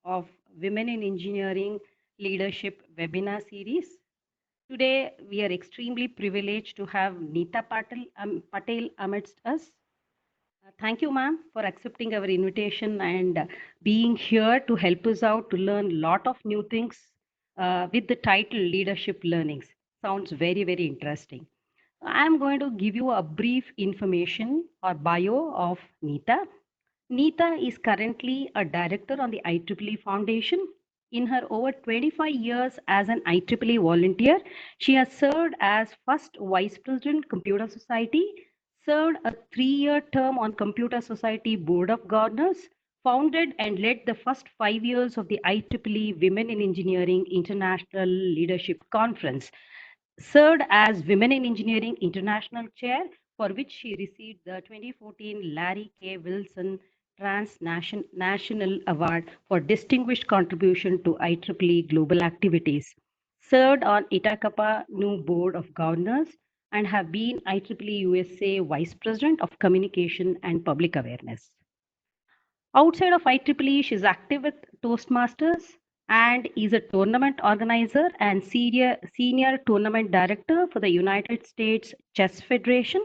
of Women in Engineering Leadership webinar series. Today, we are extremely privileged to have Nita Patel amidst us. Thank you, ma'am, for accepting our invitation and being here to help us out to learn a lot of new things with the title Leadership Learnings. Sounds very, very interesting. I'm going to give you a brief information or bio of Nita. Nita is currently a director on the IEEE Foundation. In her over 25 years as an IEEE volunteer, she has served as first Vice President, Computer Society, served a 3-year term on Computer Society Board of Governors, founded and led the first 5 years of the IEEE Women in Engineering International Leadership Conference, served as Women in Engineering International Chair, for which she received the 2014 Larry K. Wilson Transnational Award for Distinguished Contribution to IEEE Global Activities, served on Kappa new Board of Governors, and have been IEEE USA Vice President of Communication and Public Awareness. Outside of IEEE, she's active with Toastmasters and is a tournament organizer and senior tournament director for the United States Chess Federation.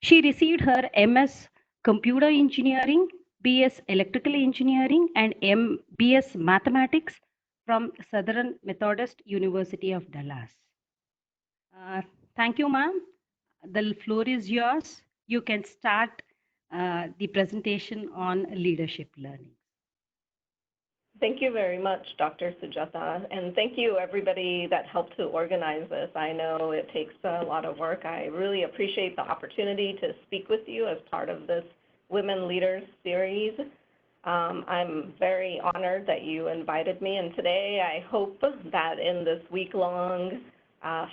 She received her MS Computer Engineering, BS Electrical Engineering, and BS Mathematics from Southern Methodist University of Dallas. Uh, Thank you, ma'am. The floor is yours. You can start the presentation on leadership learning. Thank you very much, Dr. Sujata, and thank you everybody that helped to organize this. I know it takes a lot of work. I really appreciate the opportunity to speak with you as part of this Women Leaders series. I'm very honored that you invited me, and today I hope that in this week-long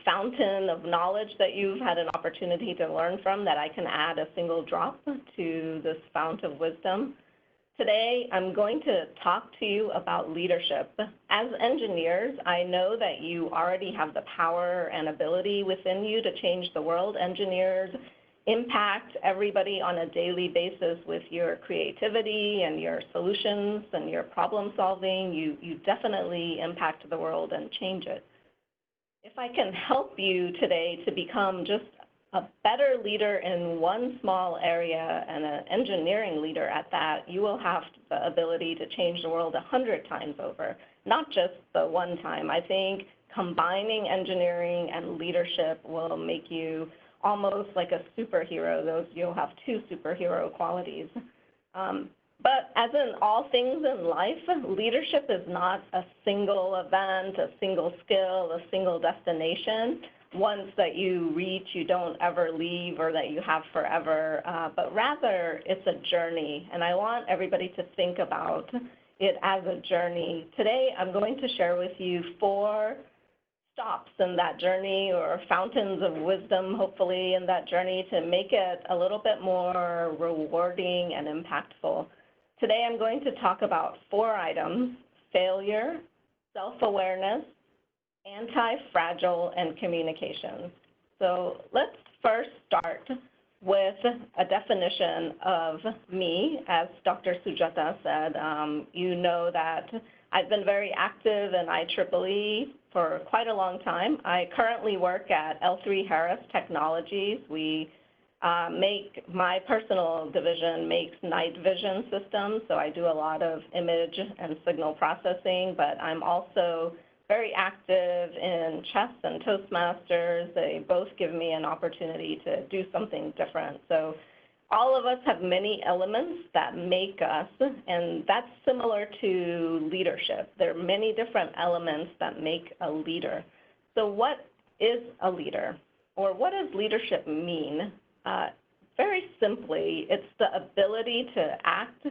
fountain of knowledge that you've had an opportunity to learn from, that I can add a single drop to this fount of wisdom. Today, I'm going to talk to you about leadership. As engineers, I know that you already have the power and ability within you to change the world. Engineers impact everybody on a daily basis with your creativity and your solutions and your problem solving. You definitely impact the world and change it. If I can help you today to become just a better leader in one small area and an engineering leader at that, you will have the ability to change the world 100 times over, not just the one time. I think combining engineering and leadership will make you almost like a superhero. You'll have two superhero qualities. But as in all things in life, leadership is not a single event, a single skill, a single destination. Once that you reach, you don't ever leave, or that you have forever, but rather it's a journey. And I want everybody to think about it as a journey. Today, I'm going to share with you 4 stops in that journey, or fountains of wisdom, hopefully, in that journey, to make it a little bit more rewarding and impactful. Today, I'm going to talk about 4 items: failure, self-awareness, anti-fragile, and communications. So let's first start with a definition of me. As Dr. Sujata said, you know that I've been very active in IEEE for quite a long time. I currently work at L3Harris Technologies. My personal division makes night vision systems, so I do a lot of image and signal processing, but I'm also very active in chess and Toastmasters. They both give me an opportunity to do something different. So all of us have many elements that make us, and that's similar to leadership. There are many different elements that make a leader. So what is a leader, or what does leadership mean? Very simply, it's the ability to act.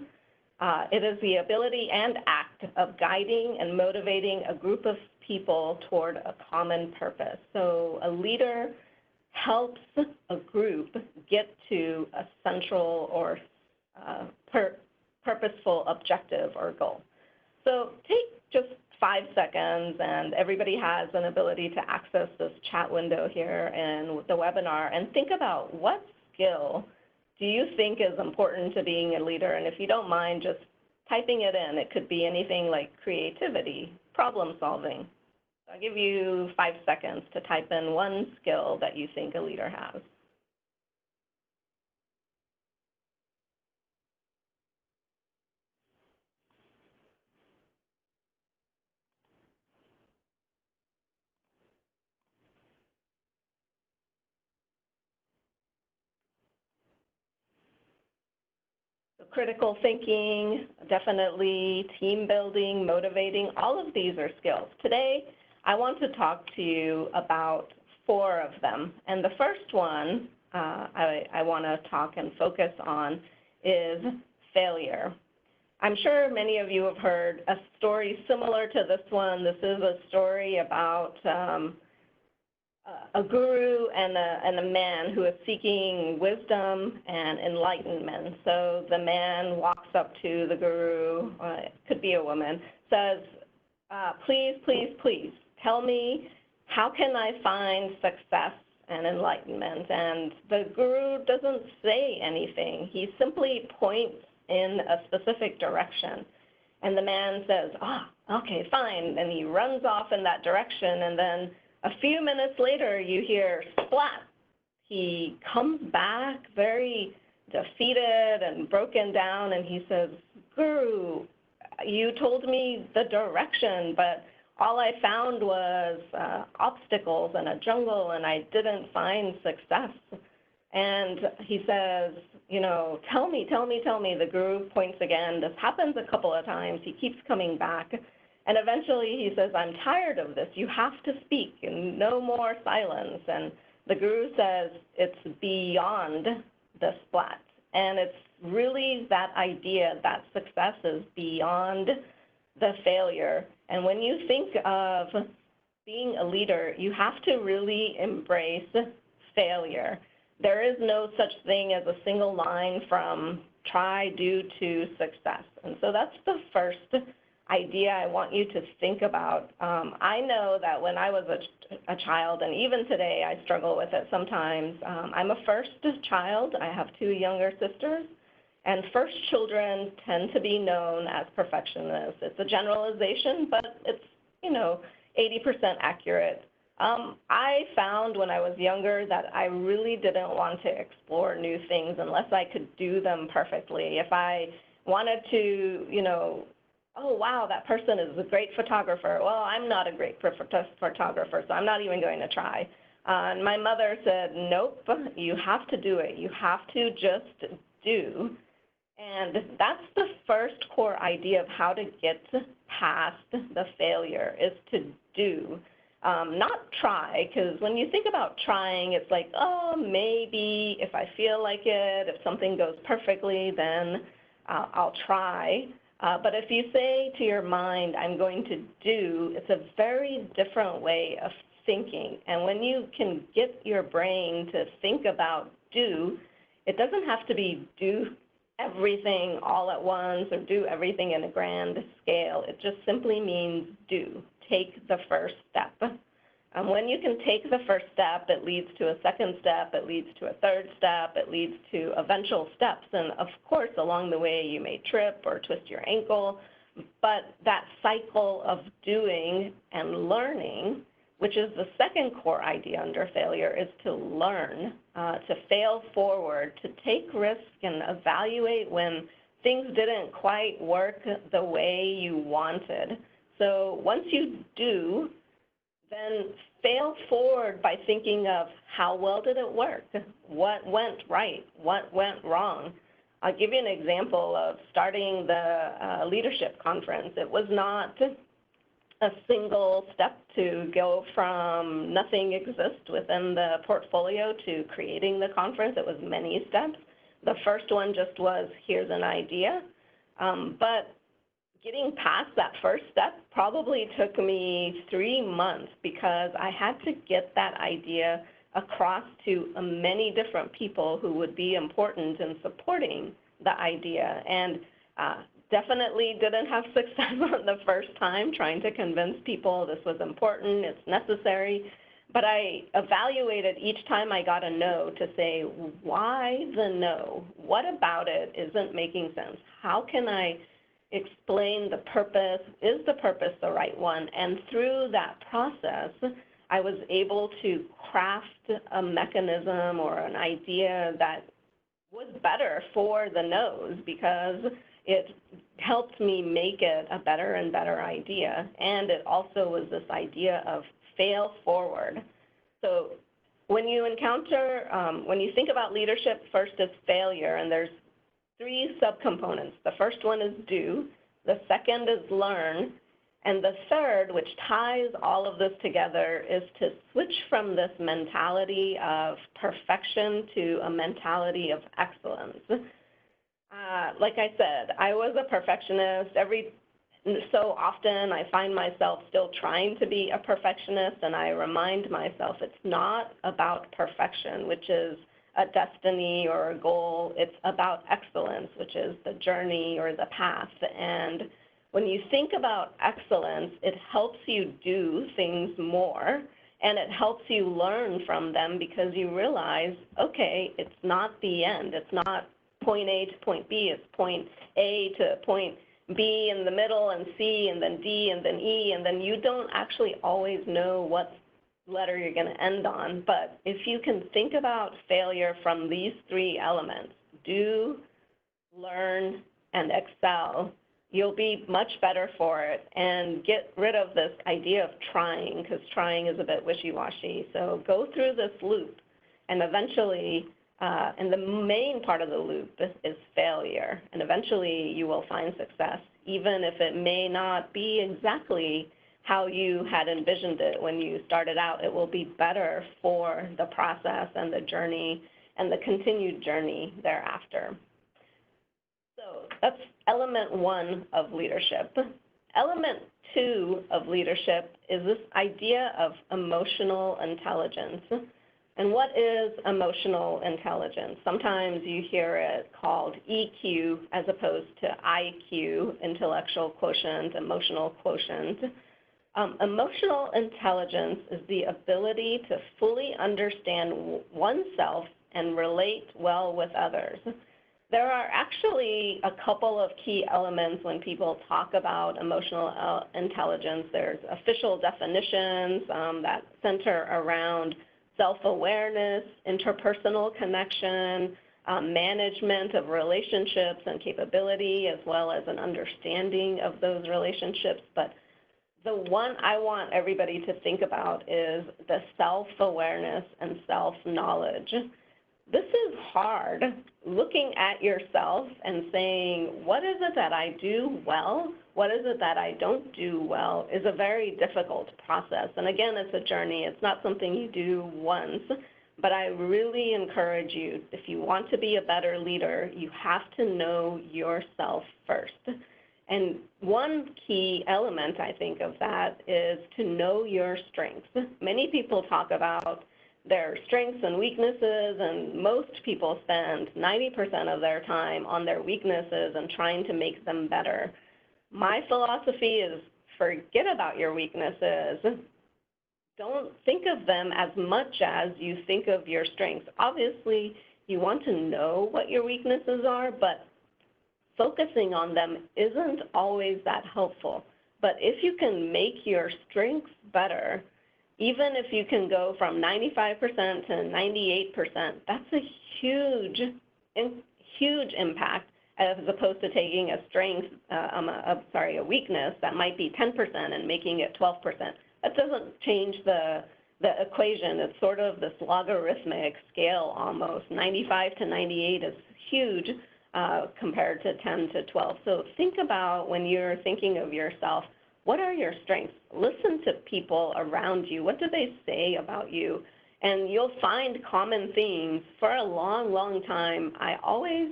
It is the ability and act of guiding and motivating a group of people toward a common purpose. So a leader helps a group get to a central or purposeful objective or goal. So take just 5 seconds, and everybody has an ability to access this chat window here in the webinar, and think about what skill do you think is important to being a leader. And if you don't mind just typing it in. It could be anything like creativity, problem solving. So I'll give you 5 seconds to type in one skill that you think a leader has. Critical thinking, definitely team building, motivating, all of these are skills. Today, I want to talk to you about 4 of them. And the first one I want to talk and focus on is failure. I'm sure many of you have heard a story similar to this one. This is a story about a guru and a man who is seeking wisdom and enlightenment. So the man walks up to the guru, it could be a woman, says, please, please, please, tell me, how can I find success and enlightenment? And the guru doesn't say anything. He simply points in a specific direction. And the man says, okay, fine. And he runs off in that direction, and then a few minutes later, you hear splat. He comes back very defeated and broken down, and he says, Guru, you told me the direction, but all I found was obstacles and a jungle, and I didn't find success. And he says, tell me. The guru points again. This happens a couple of times. He keeps coming back. And eventually he says, I'm tired of this. You have to speak and no more silence. And the guru says, it's beyond the splat. And it's really that idea that success is beyond the failure. And when you think of being a leader, you have to really embrace failure. There is no such thing as a single line from try, do to success. And so that's the first idea I want you to think about. I know that when I was a child, and even today I struggle with it sometimes, I'm a first child. I have 2 younger sisters, and first children tend to be known as perfectionists. It's a generalization, but it's, 80% accurate. I found when I was younger that I really didn't want to explore new things unless I could do them perfectly. If I wanted to, oh, wow, that person is a great photographer. Well, I'm not a great photographer, so I'm not even going to try. And my mother said, nope, you have to do it. You have to just do. And that's the first core idea of how to get past the failure, is to do. Not try, because when you think about trying, it's like, oh, maybe if I feel like it, if something goes perfectly, then I'll try. But if you say to your mind, I'm going to do, it's a very different way of thinking. And when you can get your brain to think about do, it doesn't have to be do everything all at once or do everything in a grand scale. It just simply means do. Take the first step. When you can take the first step, it leads to a second step, it leads to a third step, it leads to eventual steps. And of course, along the way, you may trip or twist your ankle, but that cycle of doing and learning, which is the second core idea under failure, is to learn, to fail forward, to take risk and evaluate when things didn't quite work the way you wanted. So once you do, then fail forward by thinking of how well did it work? What went right? What went wrong? I'll give you an example of starting the leadership conference. It was not a single step to go from nothing exists within the portfolio to creating the conference. It was many steps. The first one just was, here's an idea. But getting past that first step probably took me 3 months because I had to get that idea across to many different people who would be important in supporting the idea. And definitely didn't have success on the first time trying to convince people this was important, it's necessary. But I evaluated each time I got a no to say, why the no? What about it isn't making sense? How can I explain the purpose, is the purpose the right one? And through that process, I was able to craft a mechanism or an idea that was better for the no's because it helped me make it a better and better idea. And it also was this idea of fail forward. So when you encounter, when you think about leadership, first is failure, and there's 3 subcomponents. The first one is do, the second is learn, and the third, which ties all of this together, is to switch from this mentality of perfection to a mentality of excellence. Like I said, I was a perfectionist. So often I find myself still trying to be a perfectionist, and I remind myself it's not about perfection, which is a destiny or a goal. It's about excellence, which is the journey or the path. And when you think about excellence, it helps you do things more, and it helps you learn from them because you realize, okay, it's not the end. It's not point A to point B. It's point A to point B in the middle, and C, and then D, and then E, and then you don't actually always know what letter you're going to end on. But if you can think about failure from these 3 elements, do, learn, and excel, you'll be much better for it, and get rid of this idea of trying, because trying is a bit wishy-washy. So go through this loop, and eventually, and the main part of the loop is failure, and eventually you will find success, even if it may not be exactly how you had envisioned it when you started out. It will be better for the process and the journey and the continued journey thereafter. So that's element 1 of leadership. Element 2 of leadership is this idea of emotional intelligence. And what is emotional intelligence? Sometimes you hear it called EQ as opposed to IQ, intellectual quotient, emotional quotient. Emotional intelligence is the ability to fully understand oneself and relate well with others. There are actually a couple of key elements when people talk about emotional intelligence. There's official definitions that center around self-awareness, interpersonal connection, management of relationships and capability, as well as an understanding of those relationships. But the one I want everybody to think about is the self-awareness and self-knowledge. This is hard, looking at yourself and saying, what is it that I do well? What is it that I don't do well is a very difficult process. And again, it's a journey. It's not something you do once. But I really encourage you, if you want to be a better leader, you have to know yourself first. And one key element, I think, of that is to know your strengths. Many people talk about their strengths and weaknesses, and most people spend 90% of their time on their weaknesses and trying to make them better. My philosophy is forget about your weaknesses. Don't think of them as much as you think of your strengths. Obviously, you want to know what your weaknesses are, but focusing on them isn't always that helpful. But if you can make your strengths better, even if you can go from 95% to 98%, that's a huge impact, as opposed to taking a strength, a weakness that might be 10% and making it 12%. That doesn't change the equation. It's sort of this logarithmic scale almost. 95 to 98 is huge compared to 10 to 12. So think about, when you're thinking of yourself, what are your strengths? Listen to people around you. What do they say about you? And you'll find common themes. For a long, long time, I always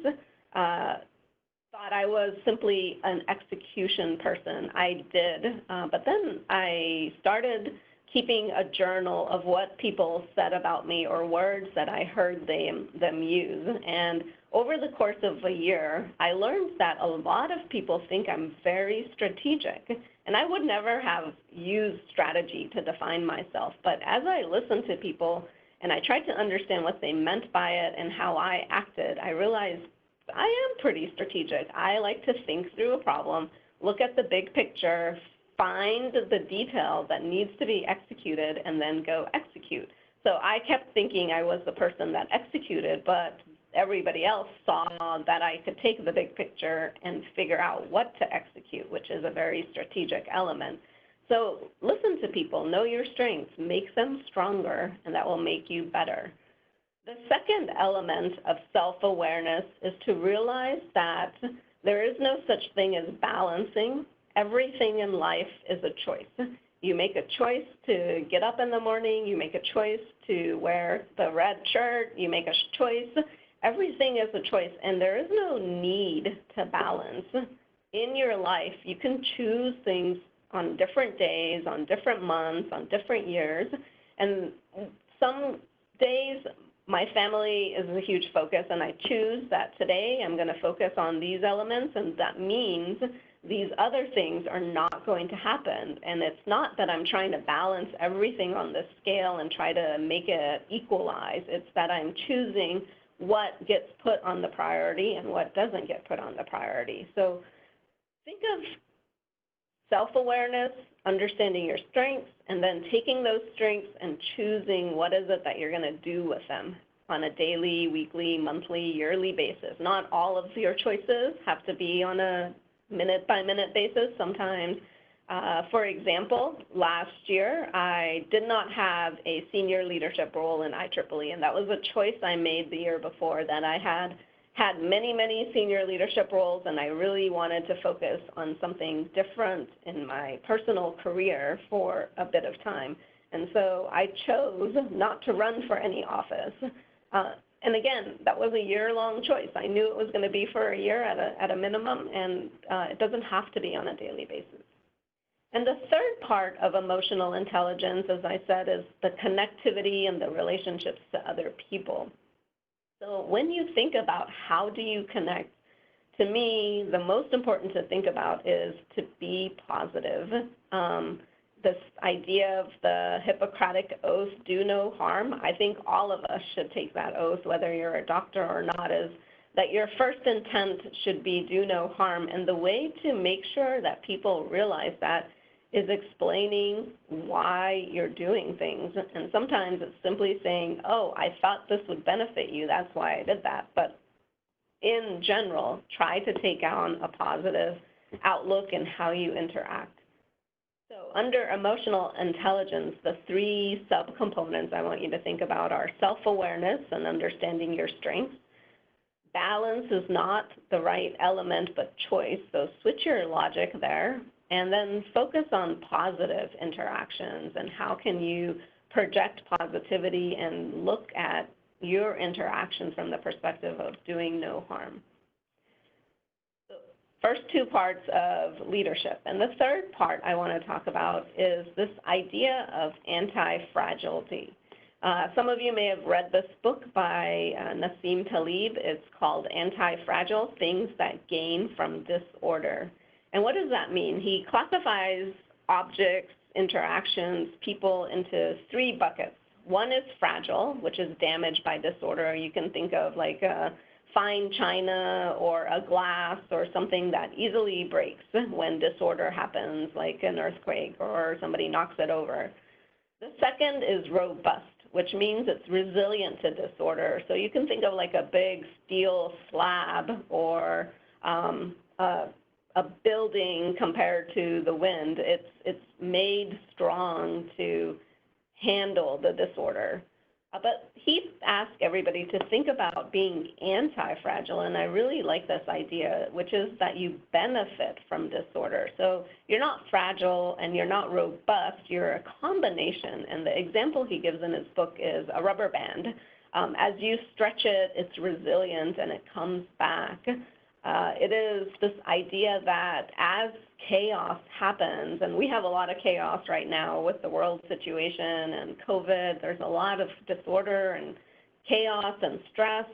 thought I was simply an execution person. I did. But then I started keeping a journal of what people said about me or words that I heard them use. And over the course of a year, I learned that a lot of people think I'm very strategic. And I would never have used strategy to define myself. But as I listened to people and I tried to understand what they meant by it and how I acted, I realized I am pretty strategic. I like to think through a problem, look at the big picture, find the detail that needs to be executed, and then go execute. So I kept thinking I was the person that executed, but everybody else saw that I could take the big picture and figure out what to execute, which is a very strategic element. So listen to people, know your strengths, make them stronger, and that will make you better. The second element of self-awareness is to realize that there is no such thing as balancing. Everything in life is a choice. You make a choice to get up in the morning, you make a choice to wear the red shirt, you make a choice. Everything is a choice, and there is no need to balance. In your life, you can choose things on different days, on different months, on different years, and some days my family is a huge focus, and I choose that today I'm going to focus on these elements, and that means these other things are not going to happen. And it's not that I'm trying to balance everything on this scale and try to make it equalize. It's that I'm choosing what gets put on the priority and what doesn't get put on the priority. So think of self-awareness, understanding your strengths, and then taking those strengths and choosing what is it that you're going to do with them on a daily, weekly, monthly, yearly basis. Not all of your choices have to be on a minute-by-minute basis. Sometimes, for example, last year, I did not have a senior leadership role in IEEE, and that was a choice I made the year before, that I had many, many senior leadership roles, and I really wanted to focus on something different in my personal career for a bit of time. And so I chose not to run for any office. And again, that was a year-long choice. I knew it was going to be for a year at a minimum, and it doesn't have to be on a daily basis. And the third part of emotional intelligence, as I said, is the connectivity and the relationships to other people. So when you think about how do you connect, to me, the most important to think about is to be positive. This idea of the Hippocratic oath, do no harm, I think all of us should take that oath, whether you're a doctor or not, is that your first intent should be do no harm. And the way to make sure that people realize that is explaining why you're doing things. And sometimes it's simply saying, oh, I thought this would benefit you, that's why I did that. But in general, try to take on a positive outlook in how you interact. So under emotional intelligence, the three subcomponents I want you to think about are self-awareness and understanding your strengths. Balance is not the right element, but choice. So switch your logic there. And then focus on positive interactions and how can you project positivity and look at your interactions from the perspective of doing no harm. So first two parts of leadership. And the third part I want to talk about is this idea of anti-fragility. Some of you may have read this book by Nassim Taleb. It's called Anti-Fragile, Things That Gain from Disorder. And what does that mean? He classifies objects, interactions, people into three buckets. One is fragile, which is damaged by disorder. You can think of like a fine china or a glass or something that easily breaks when disorder happens, like an earthquake or somebody knocks it over. The second is robust, which means it's resilient to disorder. So you can think of like a big steel slab or a building compared to the wind. It's made strong to handle the disorder. But he asked everybody to think about being anti-fragile, and I really like this idea, which is that you benefit from disorder. So you're not fragile and you're not robust, you're a combination. And the example he gives in his book is a rubber band. As you stretch it, it's resilient and it comes back. It is this idea that as chaos happens, and we have a lot of chaos right now with the world situation and COVID, there's a lot of disorder and chaos and stress,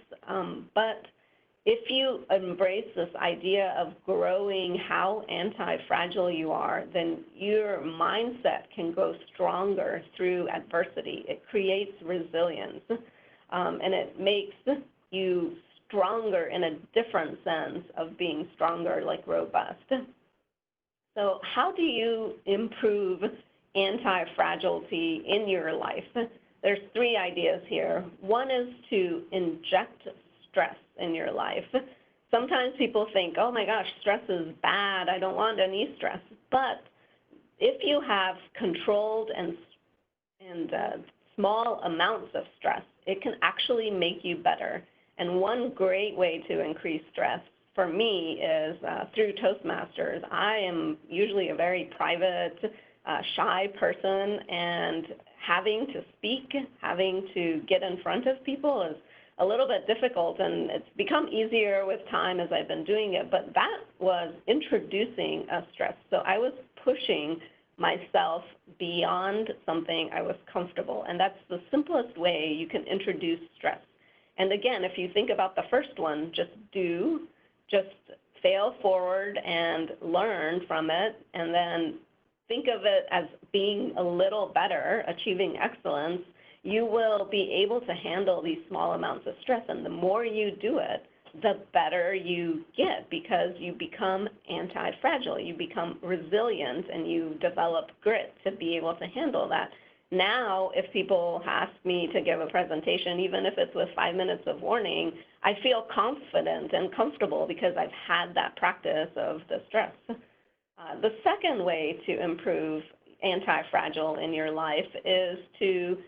but if you embrace this idea of growing how anti-fragile you are, then your mindset can go stronger through adversity. It creates resilience, and it makes you stronger in a different sense of being stronger, like robust. So how do you improve anti-fragility in your life? There's three ideas here. One is to inject stress in your life. Sometimes people think, oh my gosh, stress is bad, I don't want any stress. But if you have controlled and small amounts of stress, it can actually make you better. And one great way to increase stress for me is through Toastmasters. I am usually a very private, shy person, and having to speak, having to get in front of people is a little bit difficult, and it's become easier with time as I've been doing it, but that was introducing a stress. So I was pushing myself beyond something I was comfortable, and that's the simplest way you can introduce stress. And again, if you think about the first one, just fail forward and learn from it, and then think of it as being a little better, achieving excellence, you will be able to handle these small amounts of stress. And the more you do it, the better you get, because you become anti-fragile, you become resilient, and you develop grit to be able to handle that. Now, if people ask me to give a presentation, even if it's with 5 minutes of warning, I feel confident and comfortable because I've had that practice of the stress. The second way to improve anti-fragile in your life is to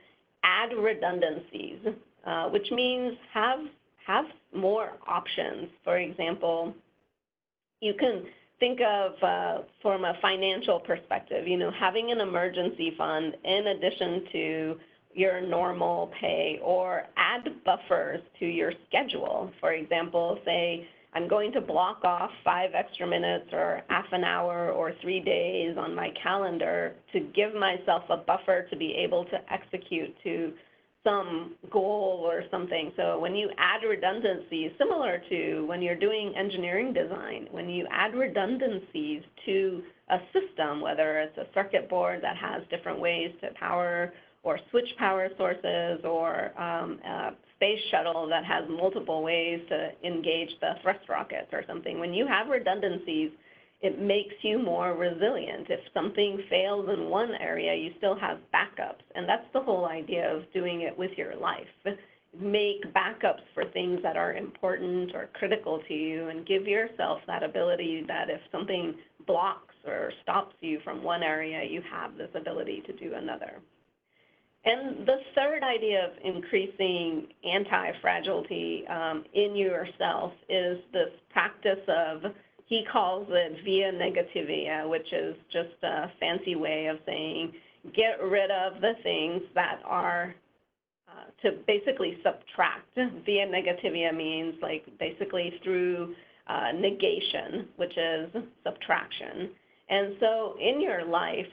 add redundancies, which means have more options. For example, you can think of from a financial perspective, having an emergency fund in addition to your normal pay, or add buffers to your schedule. For example, say, I'm going to block off 5 extra minutes or half an hour or 3 days on my calendar to give myself a buffer to be able to execute to some goal or something. So when you add redundancies, similar to when you're doing engineering design, when you add redundancies to a system, whether it's a circuit board that has different ways to power or switch power sources, or a space shuttle that has multiple ways to engage the thrust rockets or something, when you have redundancies, it makes you more resilient. If something fails in one area, you still have backups. And that's the whole idea of doing it with your life. Make backups for things that are important or critical to you, and give yourself that ability that if something blocks or stops you from one area, you have this ability to do another. And the third idea of increasing anti-fragility in yourself is this practice of, he calls it via negativia, which is just a fancy way of saying get rid of the things that are to basically subtract. Via negativia means like basically through negation, which is subtraction. And so in your life,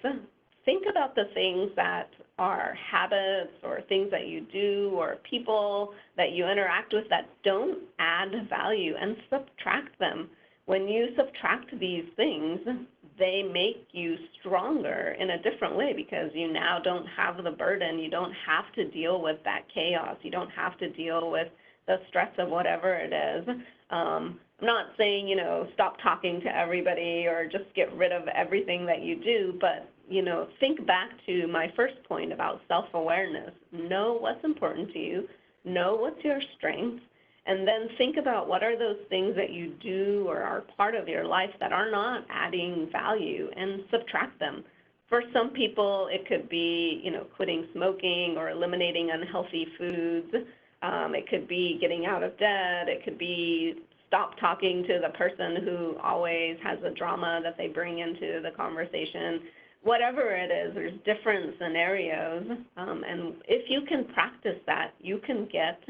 think about the things that are habits or things that you do or people that you interact with that don't add value, and subtract them. When you subtract these things, they make you stronger in a different way, because you now don't have the burden. You don't have to deal with that chaos. You don't have to deal with the stress of whatever it is. I'm not saying, stop talking to everybody or just get rid of everything that you do, but, think back to my first point about self-awareness. Know what's important to you. Know what's your strengths. And then think about what are those things that you do or are part of your life that are not adding value, and subtract them. For some people, it could be, quitting smoking or eliminating unhealthy foods. It could be getting out of debt. It could be stop talking to the person who always has a drama that they bring into the conversation. Whatever it is, there's different scenarios. And if you can practice that, you can get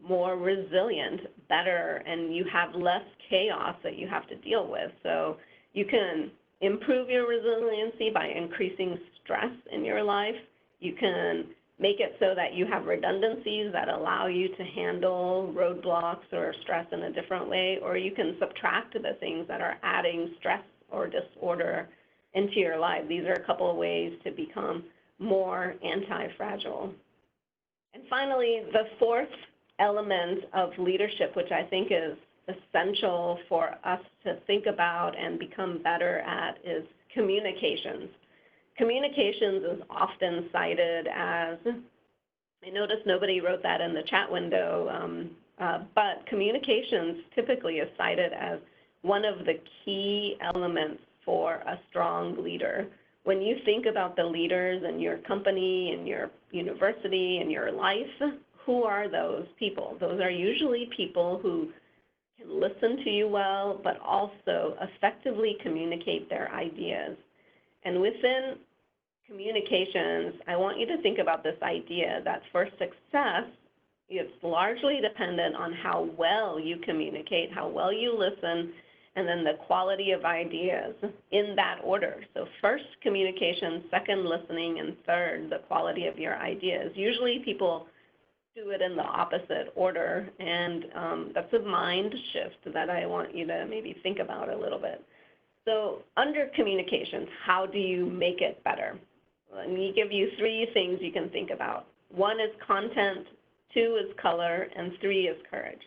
more resilient, better, and you have less chaos that you have to deal with. So you can improve your resiliency by increasing stress in your life. You can make it so that you have redundancies that allow you to handle roadblocks or stress in a different way, or you can subtract the things that are adding stress or disorder into your life. These are a couple of ways to become more anti-fragile. And finally, the fourth element of leadership, which I think is essential for us to think about and become better at, is communications. Communications is often cited as, I noticed nobody wrote that in the chat window, but communications typically is cited as one of the key elements for a strong leader. When you think about the leaders in your company, in your university, in your life, who are those people? Those are usually people who can listen to you well, but also effectively communicate their ideas. And within communications, I want you to think about this idea that for success, it's largely dependent on how well you communicate, how well you listen, and then the quality of ideas in that order. So first, communication, second, listening, and third, the quality of your ideas. Usually people do it in the opposite order, and that's a mind shift that I want you to maybe think about a little bit. So under communications, how do you make it better? Let me give you 3 things you can think about. 1 is content, 2 is color, and 3 is courage.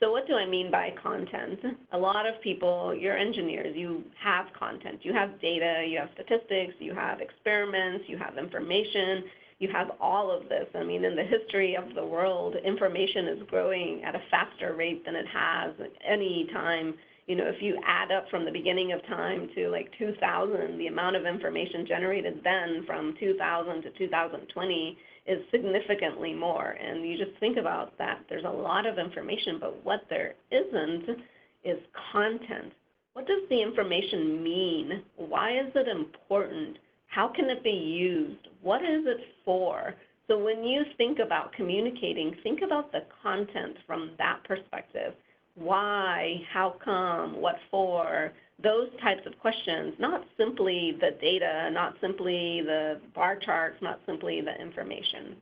So what do I mean by content? A lot of people, you're engineers, you have content. You have data, you have statistics, you have experiments, you have information, you have all of this. I mean, in the history of the world, information is growing at a faster rate than it has at any time. You know, if you add up from the beginning of time to like 2000, the amount of information generated then from 2000 to 2020 is significantly more. And you just think about that. There's a lot of information, but what there isn't is content. What does the information mean? Why is it important? How can it be used? What is it for? So when you think about communicating, think about the content from that perspective. Why, how come, what for, those types of questions, not simply the data, not simply the bar charts, not simply the information.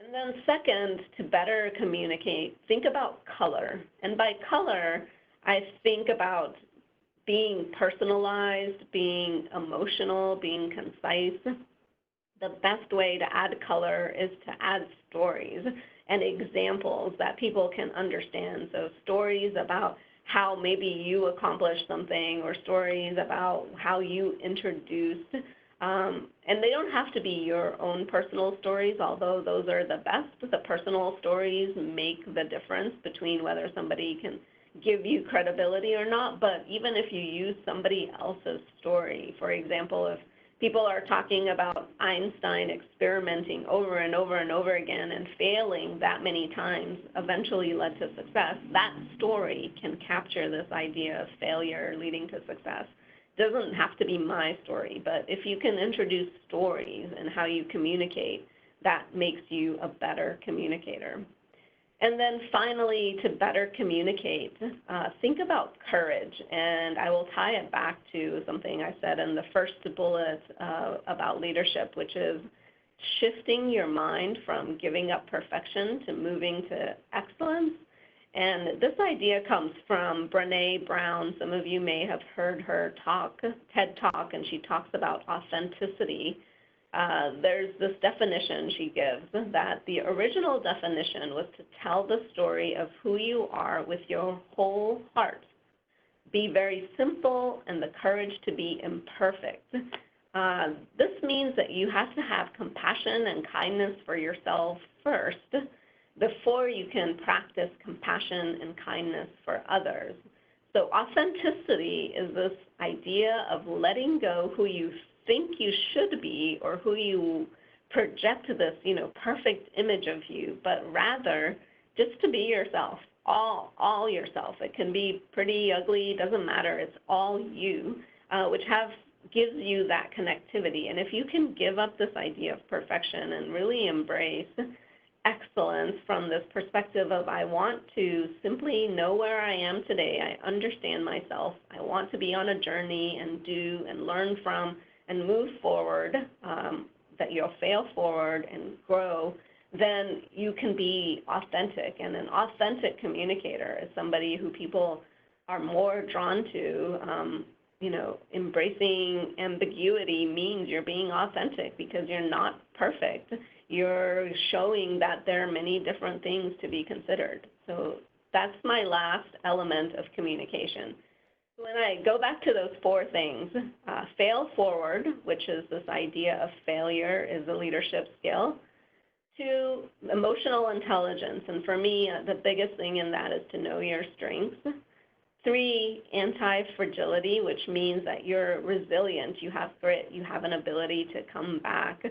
And then second, to better communicate, think about color. And by color, I think about being personalized, being emotional, being concise. The best way to add color is to add stories and examples that people can understand. So stories about how maybe you accomplished something, or stories about how you introduced. And they don't have to be your own personal stories, although those are the best. The personal stories make the difference between whether somebody can give you credibility or not. But even if you use somebody else's story, for example, if people are talking about Einstein experimenting over and over and over again and failing that many times eventually led to success, that story can capture this idea of failure leading to success. It doesn't have to be my story, but if you can introduce stories and how you communicate, that makes you a better communicator. And then finally, to better communicate, think about courage. And I will tie it back to something I said in the first bullet about leadership, which is shifting your mind from giving up perfection to moving to excellence. And this idea comes from Brené Brown. Some of you may have heard her talk, TED Talk, and she talks about authenticity. There's this definition she gives, that the original definition was to tell the story of who you are with your whole heart. Be very simple and the courage to be imperfect. This means that you have to have compassion and kindness for yourself first before you can practice compassion and kindness for others. So authenticity is this idea of letting go who you think you should be, or who you project this, perfect image of you, but rather just to be yourself, all yourself. It can be pretty ugly, doesn't matter, it's all you, which gives you that connectivity. And if you can give up this idea of perfection and really embrace excellence from this perspective of, I want to simply know where I am today, I understand myself, I want to be on a journey and do and learn from and move forward, that you'll fail forward and grow, then you can be authentic. And an authentic communicator is somebody who people are more drawn to. Embracing ambiguity means you're being authentic because you're not perfect. you're showing that there are many different things to be considered. So that's my last element of communication. When I go back to those four things, fail forward, which is this idea of failure is a leadership skill. 2, emotional intelligence, and for me, the biggest thing in that is to know your strengths. 3, anti-fragility, which means that you're resilient, you have grit, you have an ability to come back.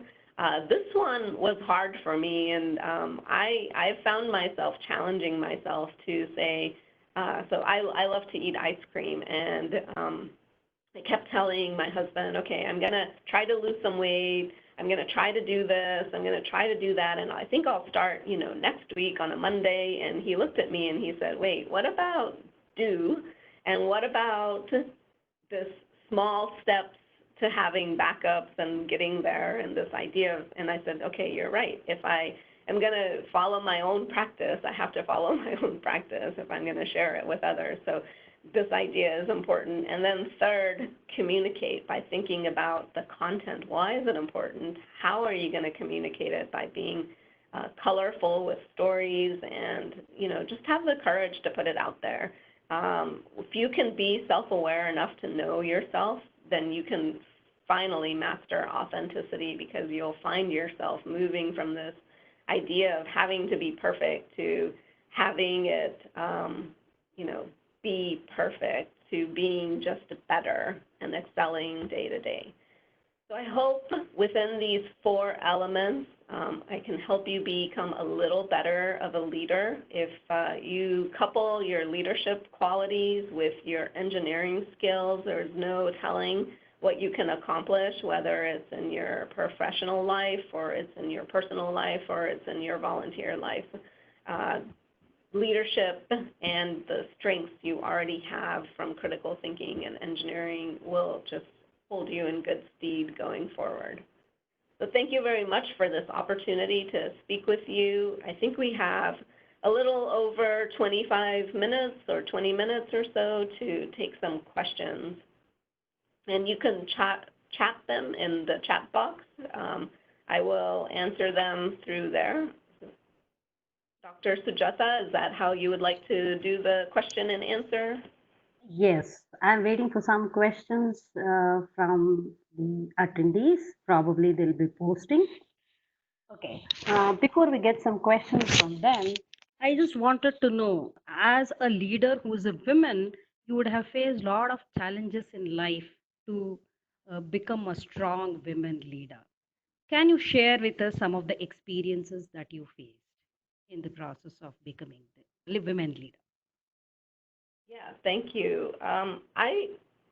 This one was hard for me, and I found myself challenging myself to say, so I love to eat ice cream, and I kept telling my husband, okay, I'm going to try to lose some weight, I'm going to try to do this, I'm going to try to do that, and I think I'll start, next week on a Monday. And he looked at me and he said, wait, what about do, and what about this small steps to having backups and getting there, and this idea of, and I said, okay, you're right. If I am going to follow my own practice, I have to follow my own practice if I'm going to share it with others. So this idea is important. And then 3rd, communicate by thinking about the content. Why is it important? How are you going to communicate it? By being colorful with stories, and just have the courage to put it out there. If you can be self-aware enough to know yourself, then you can finally master authenticity, because you'll find yourself moving from this idea of having to be perfect to having it, be perfect, to being just better and excelling day to day. So I hope within these 4 elements, I can help you become a little better of a leader. If you couple your leadership qualities with your engineering skills, there's no telling what you can accomplish, whether it's in your professional life, or it's in your personal life, or it's in your volunteer life. Leadership and the strengths you already have from critical thinking and engineering will just hold you in good stead going forward. So thank you very much for this opportunity to speak with you. I think we have a little over 25 minutes or 20 minutes or so to take some questions. And you can chat them in the chat box. I will answer them through there. Dr. Sujata, is that how you would like to do the question and answer? Yes, I'm waiting for some questions from the attendees. Probably they'll be posting. Okay, before we get some questions from them, I just wanted to know, as a leader who's a woman, you would have faced a lot of challenges in life to become a strong women leader. Can you share with us some of the experiences that you faced in the process of becoming the women leader? Yeah, thank you.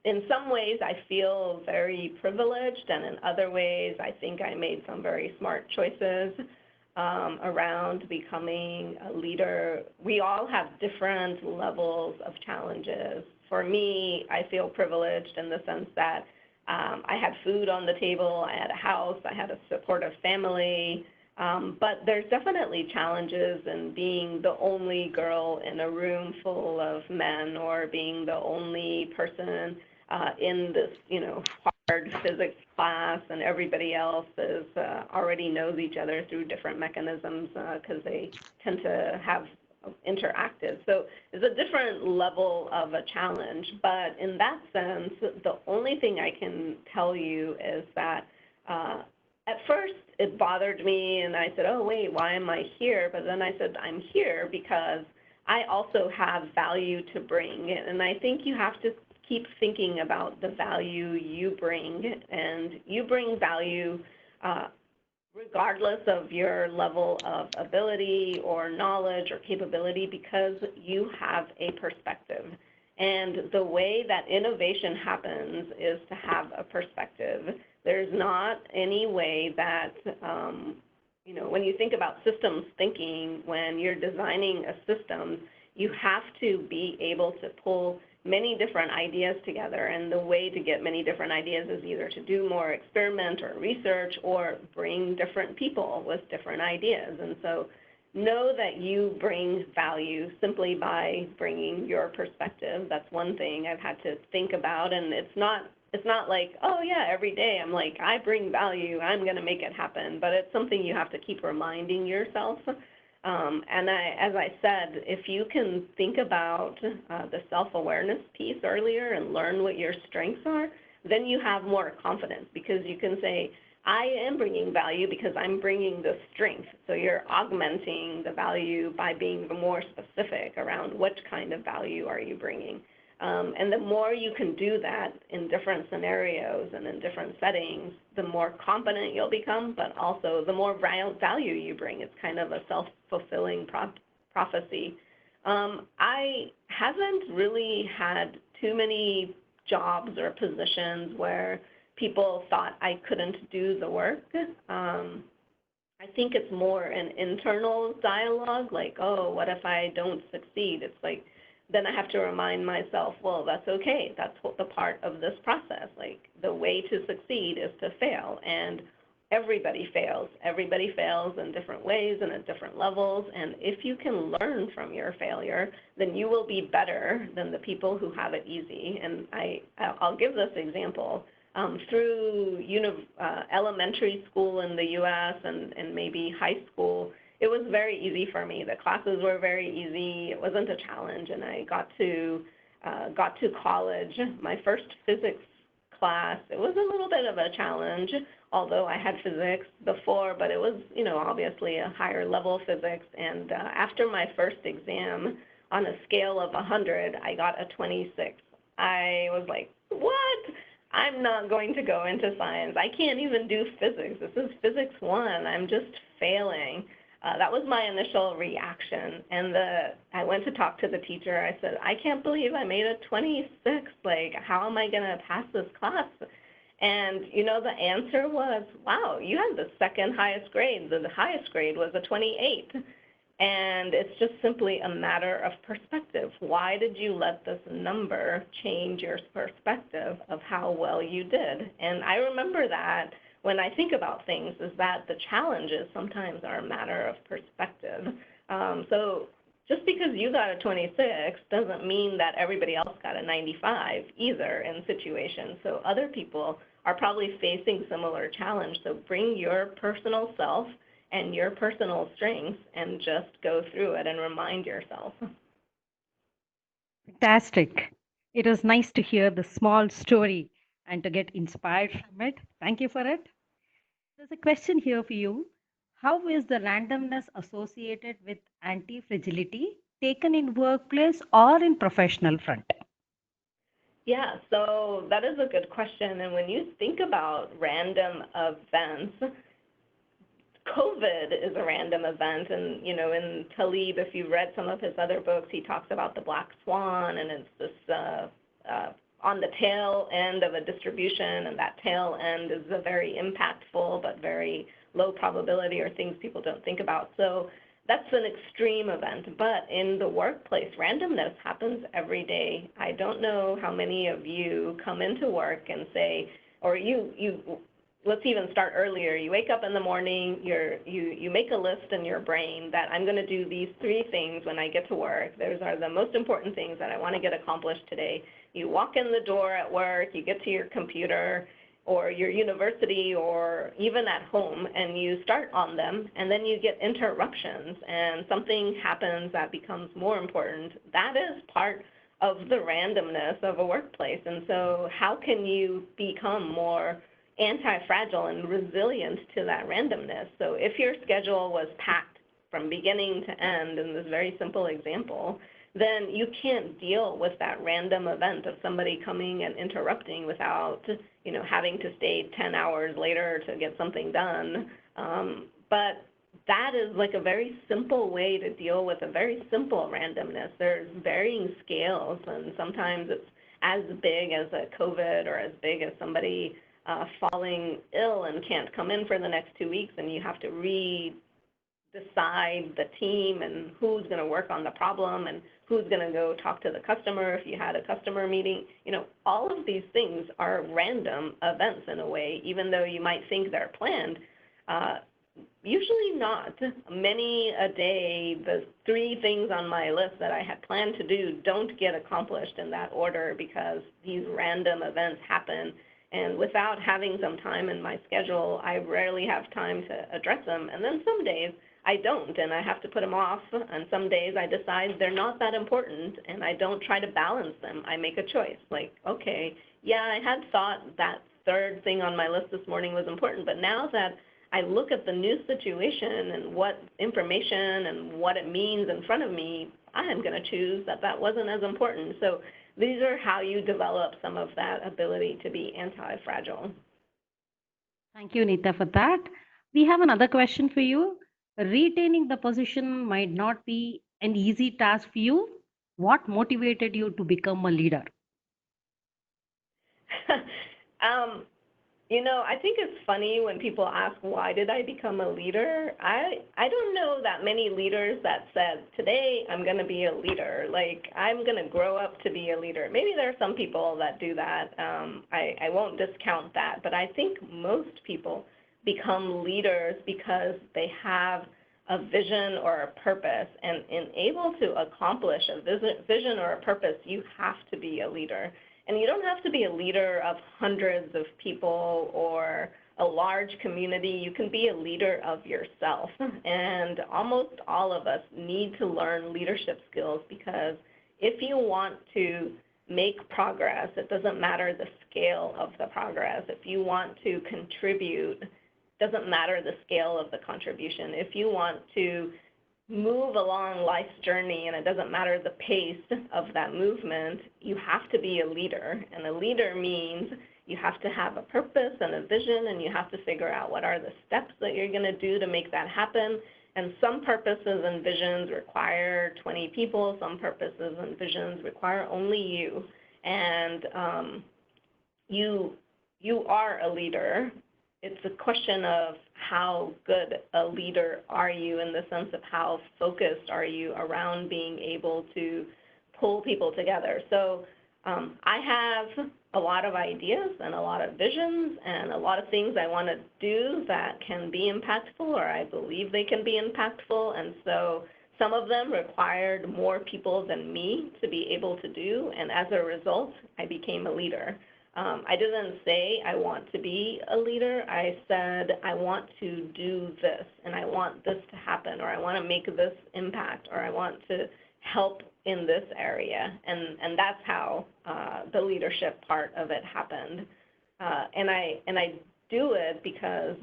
In some ways, I feel very privileged, and in other ways, I think I made some very smart choices around becoming a leader. We all have different levels of challenges. For me, I feel privileged in the sense that I had food on the table, I had a house, I had a supportive family, but there's definitely challenges in being the only girl in a room full of men, or being the only person in this, hard physics class, and everybody else is already knows each other through different mechanisms because they tend to have interacted. So it's a different level of a challenge. But in that sense, the only thing I can tell you is that at first it bothered me, and I said, oh, wait, why am I here? But then I said, I'm here because I also have value to bring. And I think you have to keep thinking about the value you bring, and you bring value regardless of your level of ability or knowledge or capability, because you have a perspective. And the way that innovation happens is to have a perspective. There's not any way that, when you think about systems thinking, when you're designing a system, you have to be able to pull many different ideas together. And the way to get many different ideas is either to do more experiment or research, or bring different people with different ideas. And so know that you bring value simply by bringing your perspective. That's one thing I've had to think about, and it's it's not like, oh yeah, every day I'm like, I bring value, I'm going to make it happen, but it's something you have to keep reminding yourself. And as I said, if you can think about the self-awareness piece earlier and learn what your strengths are, then you have more confidence because you can say, I am bringing value because I'm bringing the strength. So you're augmenting the value by being more specific around what kind of value are you bringing. And the more you can do that in different scenarios and in different settings, the more competent you'll become, but also the more value you bring. It's kind of a self-fulfilling prophecy. I haven't really had too many jobs or positions where people thought I couldn't do the work. I think it's more an internal dialogue, like, oh, what if I don't succeed? It's like, then I have to remind myself, well, that's okay. That's what the part of this process. Like, the way to succeed is to fail, and everybody fails. Everybody fails in different ways and at different levels, and if you can learn from your failure, then you will be better than the people who have it easy. And I'll give this example. Through elementary school in the U.S. and maybe high school, it was very easy for me. The classes were very easy. It wasn't a challenge, and I got to college. My first physics class, it was a little bit of a challenge, although I had physics before, but it was, obviously a higher level physics. And after my first exam, on a scale of 100, I got a 26. I was like, what? I'm not going to go into science. I can't even do physics. This is physics 1. I'm just failing. That was my initial reaction. And I went to talk to the teacher. I said, I can't believe I made a 26. Like, how am I going to pass this class? And, the answer was, wow, you had the second highest grade. The highest grade was a 28. And it's just simply a matter of perspective. Why did you let this number change your perspective of how well you did? And I remember that when I think about things, is that the challenges sometimes are a matter of perspective. So just because you got a 26 doesn't mean that everybody else got a 95 either in situations. So other people are probably facing similar challenge. So bring your personal self and your personal strengths and just go through it and remind yourself. Fantastic. It was nice to hear the small story and to get inspired from it. Thank you for it. There's a question here for you. How is the randomness associated with anti-fragility taken in workplace or in professional front? Yeah, so that is a good question. And when you think about random events, COVID is a random event, and in Taleb, if you've read some of his other books, he talks about the black swan, and it's this on the tail end of a distribution, and that tail end is a very impactful but very low probability, or things people don't think about. So that's an extreme event. But in the workplace, randomness happens every day. I don't know how many of you come into work and say, or let's even start earlier. You wake up in the morning, you make a list in your brain that I'm going to do these 3 things when I get to work. Those are the most important things that I want to get accomplished today. You walk in the door at work, you get to your computer or your university or even at home, and you start on them, and then you get interruptions, and something happens that becomes more important. That is part of the randomness of a workplace. And so how can you become more anti-fragile and resilient to that randomness? So if your schedule was packed from beginning to end in this very simple example, then you can't deal with that random event of somebody coming and interrupting without, having to stay 10 hours later to get something done. But that is like a very simple way to deal with a very simple randomness. There's varying scales, and sometimes it's as big as a COVID or as big as somebody falling ill and can't come in for the next 2 weeks, and you have to decide the team and who's going to work on the problem and who's going to go talk to the customer if you had a customer meeting. All of these things are random events in a way, even though you might think they're planned. Usually not. Many a day, the 3 things on my list that I had planned to do don't get accomplished in that order because these random events happen. And without having some time in my schedule, I rarely have time to address them. And then some days I don't, and I have to put them off. And some days I decide they're not that important, and I don't try to balance them. I make a choice, like, okay, yeah, I had thought that 3rd thing on my list this morning was important, but now that I look at the new situation and what information and what it means in front of me, I am going to choose that that wasn't as important. So these are how you develop some of that ability to be anti-fragile. Thank you, Nita, for that. We have another question for you. Retaining the position might not be an easy task for you. What motivated you to become a leader? um, You know, I think it's funny when people ask, why did I become a leader? I don't know that many leaders that said, today I'm going to be a leader. Like, I'm going to grow up to be a leader. Maybe there are some people that do that. I won't discount that. But I think most people become leaders because they have a vision or a purpose. And in able to accomplish a vision or a purpose, you have to be a leader. And you don't have to be a leader of hundreds of people or a large community. You can be a leader of yourself. And almost all of us need to learn leadership skills because if you want to make progress, it doesn't matter the scale of the progress. If you want to contribute, it doesn't matter the scale of the contribution. If you want to move along life's journey, and it doesn't matter the pace of that movement, you have to be a leader. And a leader means you have to have a purpose and a vision, and you have to figure out what are the steps that you're going to do to make that happen. And some purposes and visions require 20 people. Some purposes and visions require only you. And you are a leader. It's a question of how good a leader are you, in the sense of how focused are you around being able to pull people together. So I have a lot of ideas and a lot of visions and a lot of things I want to do that can be impactful, or I believe they can be impactful. And so some of them required more people than me to be able to do. And as a result, I became a leader. I didn't say I want to be a leader. I said I want to do this, and I want this to happen, or I want to make this impact, or I want to help in this area. And that's how the leadership part of it happened. And I do it because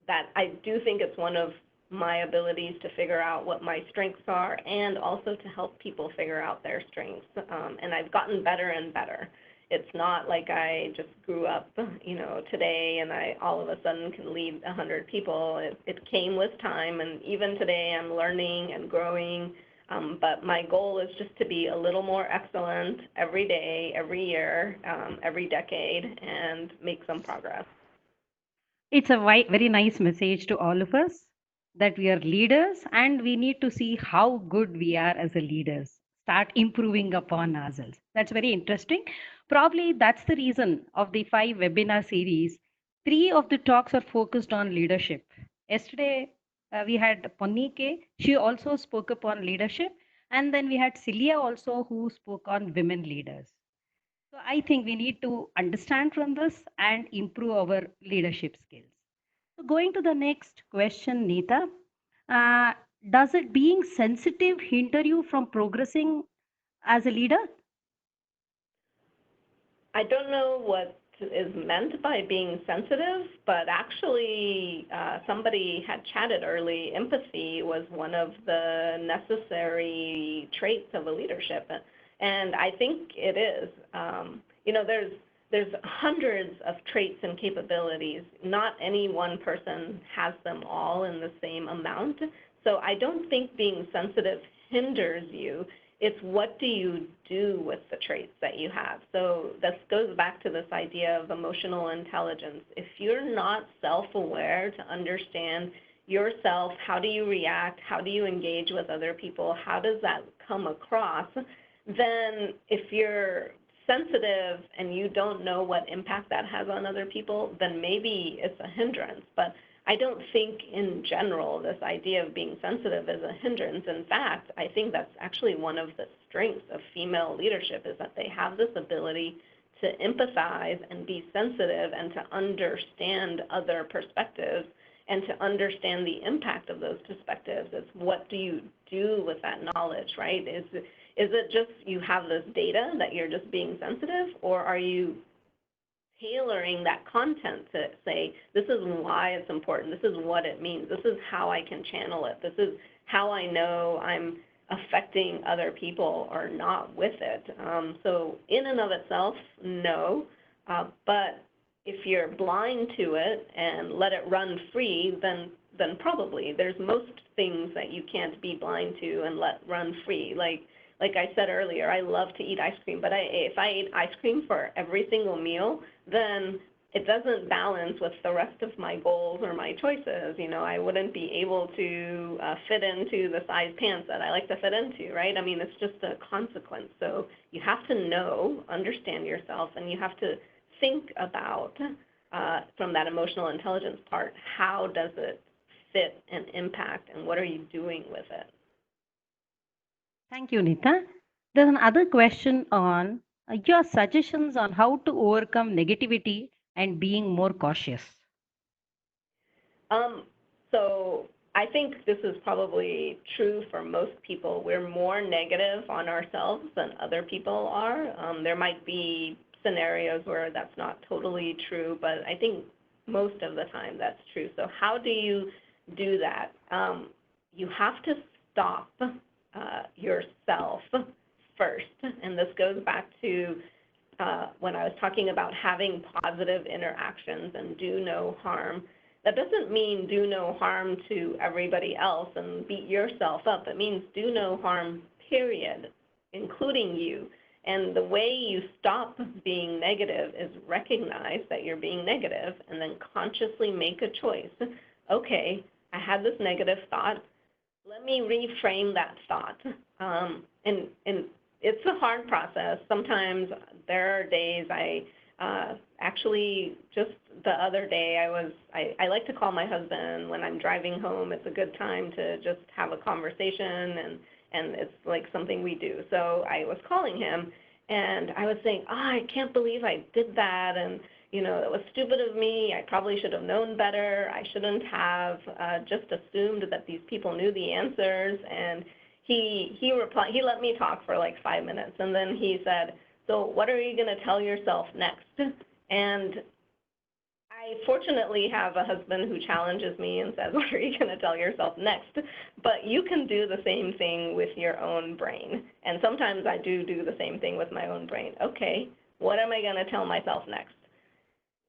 that I do think it's one of my abilities to figure out what my strengths are, and also to help people figure out their strengths. And I've gotten better and better. It's not like I just grew up, today and I all of a sudden can lead 100 people. It came with time, and even today I'm learning and growing. But my goal is just to be a little more excellent every day, every year, every decade, and make some progress. It's a very nice message to all of us that we are leaders and we need to see how good we are as a leaders. Start improving upon ourselves. That's very interesting. Probably that's the reason of the 5 webinar series. 3 of the talks are focused on leadership. Yesterday, we had Ponike. She also spoke upon leadership. And then we had Celia also, who spoke on women leaders. So I think we need to understand from this and improve our leadership skills. So going to the next question, Nita, uh, does it being sensitive hinder you from progressing as a leader? I don't know what is meant by being sensitive, but actually somebody had chatted early. Empathy was one of the necessary traits of a leadership, and I think it is. There's hundreds of traits and capabilities. Not any one person has them all in the same amount. So I don't think being sensitive hinders you. It's what do you do with the traits that you have. So this goes back to this idea of emotional intelligence. If you're not self-aware to understand yourself, how do you react, how do you engage with other people, how does that come across, then if you're sensitive and you don't know what impact that has on other people, then maybe it's a hindrance. But I don't think in general this idea of being sensitive is a hindrance. In fact, I think that's actually one of the strengths of female leadership is that they have this ability to empathize and be sensitive and to understand other perspectives and to understand the impact of those perspectives. It's what do you do with that knowledge, right? Is it just you have this data that you're just being sensitive, or are you tailoring that content to say, this is why it's important, this is what it means, this is how I can channel it, this is how I know I'm affecting other people or not with it. So in and of itself, no, but if you're blind to it and let it run free, then probably there's most things that you can't be blind to and let run free. Like I said earlier, I love to eat ice cream, but if I ate ice cream for every single meal, then it doesn't balance with the rest of my goals or my choices. You know, I wouldn't be able to fit into the size pants that I like to fit into, right? I mean, it's just a consequence. So you have to know, understand yourself, and you have to think about, from that emotional intelligence part, how does it fit and impact, and what are you doing with it? Thank you, Nita. There's another question on your suggestions on how to overcome negativity and being more cautious. So I think this is probably true for most people. We're more negative on ourselves than other people are. There might be scenarios where that's not totally true, but I think most of the time that's true. So how do you do that? You have to stop yourself first, and this goes back to when I was talking about having positive interactions and do no harm. That doesn't mean do no harm to everybody else and beat yourself up. It means do no harm, period, including you. And the way you stop being negative is recognize that you're being negative and then consciously make a choice. Okay, I had this negative thought. Let me reframe that thought. And it's a hard process. Sometimes there are days actually, just the other day, I like to call my husband when I'm driving home. It's a good time to just have a conversation, and it's like something we do. So I was calling him, and I was saying, I can't believe I did that, and you know, it was stupid of me. I probably should have known better. I shouldn't have just assumed that these people knew the answers. And he replied, he let me talk for like 5 minutes, and then he said, so what are you going to tell yourself next? And I fortunately have a husband who challenges me and says, what are you going to tell yourself next? But you can do the same thing with your own brain. And sometimes I do the same thing with my own brain. Okay, what am I going to tell myself next?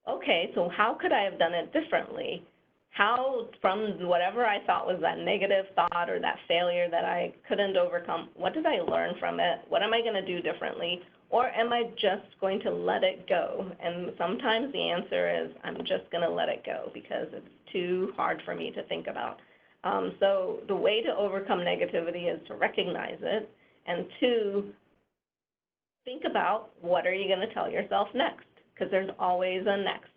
Okay, so how could I have done it differently? How, from whatever I thought was that negative thought or that failure that I couldn't overcome, what did I learn from it? What am I going to do differently? Or am I just going to let it go? And sometimes the answer is I'm just going to let it go because it's too hard for me to think about. So the way to overcome negativity is to recognize it, and two, think about what are you going to tell yourself next, because there's always a next.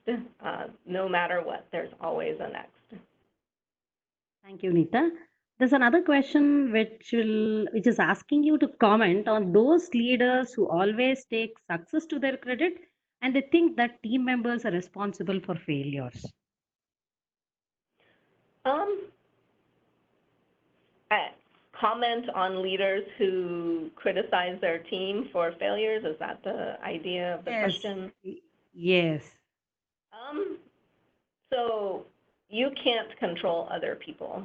No matter what, there's always a next. Thank you, Nita. There's another question which is asking you to comment on those leaders who always take success to their credit and they think that team members are responsible for failures. Comment on leaders who criticize their team for failures. Is that the idea of the question? Yes. So you can't control other people.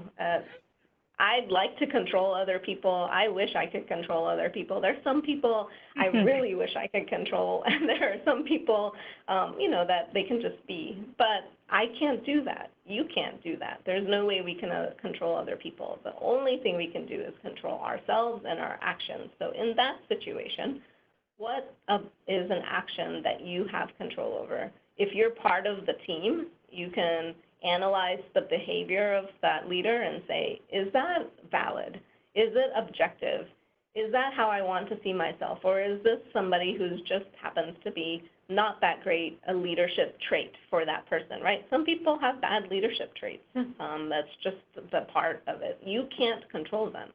I'd like to control other people. I wish I could control other people. There's some people I really wish I could control, and there are some people, you know, that they can just be. But I can't do that. You can't do that. There's no way we can control other people. The only thing we can do is control ourselves and our actions. So in that situation, what is an action that you have control over? If you're part of the team, you can analyze the behavior of that leader and say, is that valid? Is it objective? Is that how I want to see myself? Or is this somebody who just happens to be not that great a leadership trait for that person, right? Some people have bad leadership traits. That's just the part of it. You can't control them.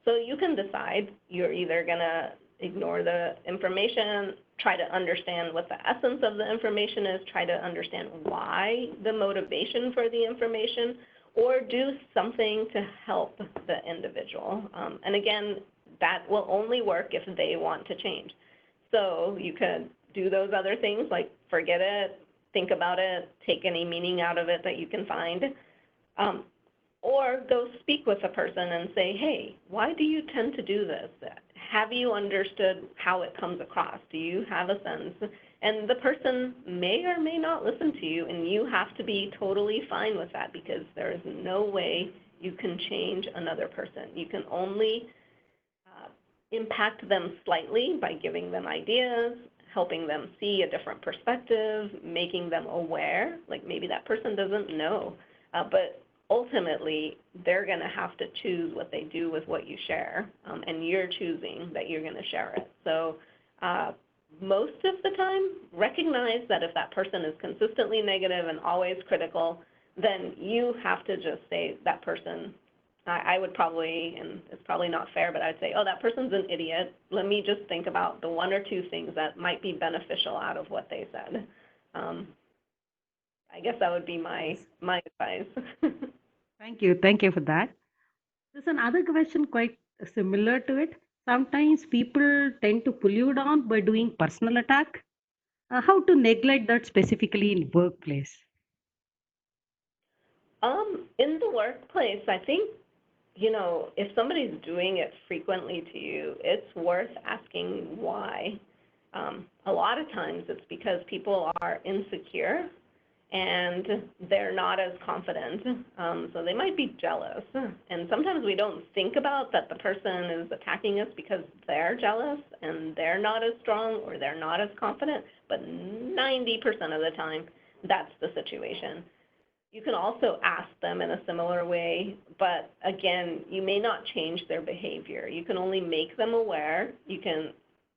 So you can decide you're either going to ignore the information, try to understand what the essence of the information is, try to understand why the motivation for the information, or do something to help the individual. And again, that will only work if they want to change. So you could do those other things like forget it, think about it, take any meaning out of it that you can find, or go speak with a person and say, hey, why do you tend to do this? Have you understood how it comes across? Do you have a sense? And the person may or may not listen to you, and you have to be totally fine with that because there is no way you can change another person. You can only impact them slightly by giving them ideas, helping them see a different perspective, making them aware, like maybe that person doesn't know, but ultimately they're going to have to choose what they do with what you share, and you're choosing that you're going to share it. So most of the time, recognize that if that person is consistently negative and always critical, then you have to just say that person, I would probably, and it's probably not fair, but I'd say, oh, that person's an idiot. Let me just think about the one or two things that might be beneficial out of what they said. I guess that would be my advice. Thank you for that. There's another question quite similar to it. Sometimes people tend to pull you down by doing personal attack. How to neglect that specifically in workplace? In the workplace, I think, you know, if somebody's doing it frequently to you, it's worth asking why. A lot of times it's because people are insecure and they're not as confident, so they might be jealous. And sometimes we don't think about that the person is attacking us because they're jealous and they're not as strong or they're not as confident, but 90% of the time, that's the situation. You can also ask them in a similar way, but again, you may not change their behavior. You can only make them aware. You can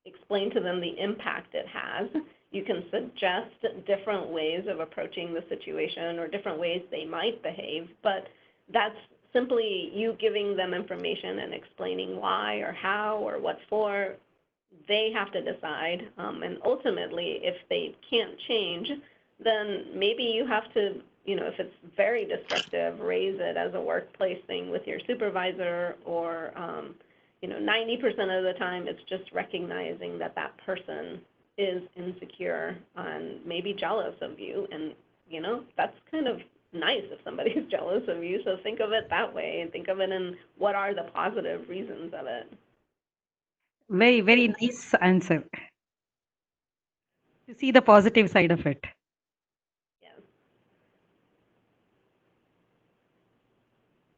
explain to them the impact it has. You can suggest different ways of approaching the situation or different ways they might behave, but that's simply you giving them information and explaining why or how or what for. They have to decide, and ultimately, if they can't change, then maybe you have to, you know, if it's very destructive, raise it as a workplace thing with your supervisor, or, you know, 90% of the time it's just recognizing that that person is insecure and maybe jealous of you. And, you know, that's kind of nice if somebody's jealous of you. So think of it that way and think of it in what are the positive reasons of it. Very, very nice answer. To see the positive side of it. Yes.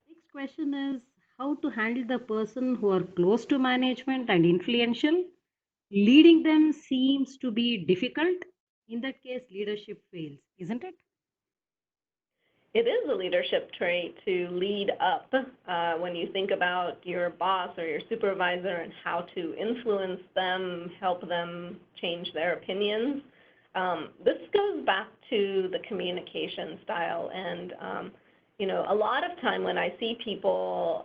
Next question is how to handle the person who are close to management and influential. Leading them seems to be difficult. In that case, leadership fails, isn't it? It is a leadership trait to lead up when you think about your boss or your supervisor and how to influence them, help them change their opinions. This goes back to the communication style. And, you know, a lot of time when I see people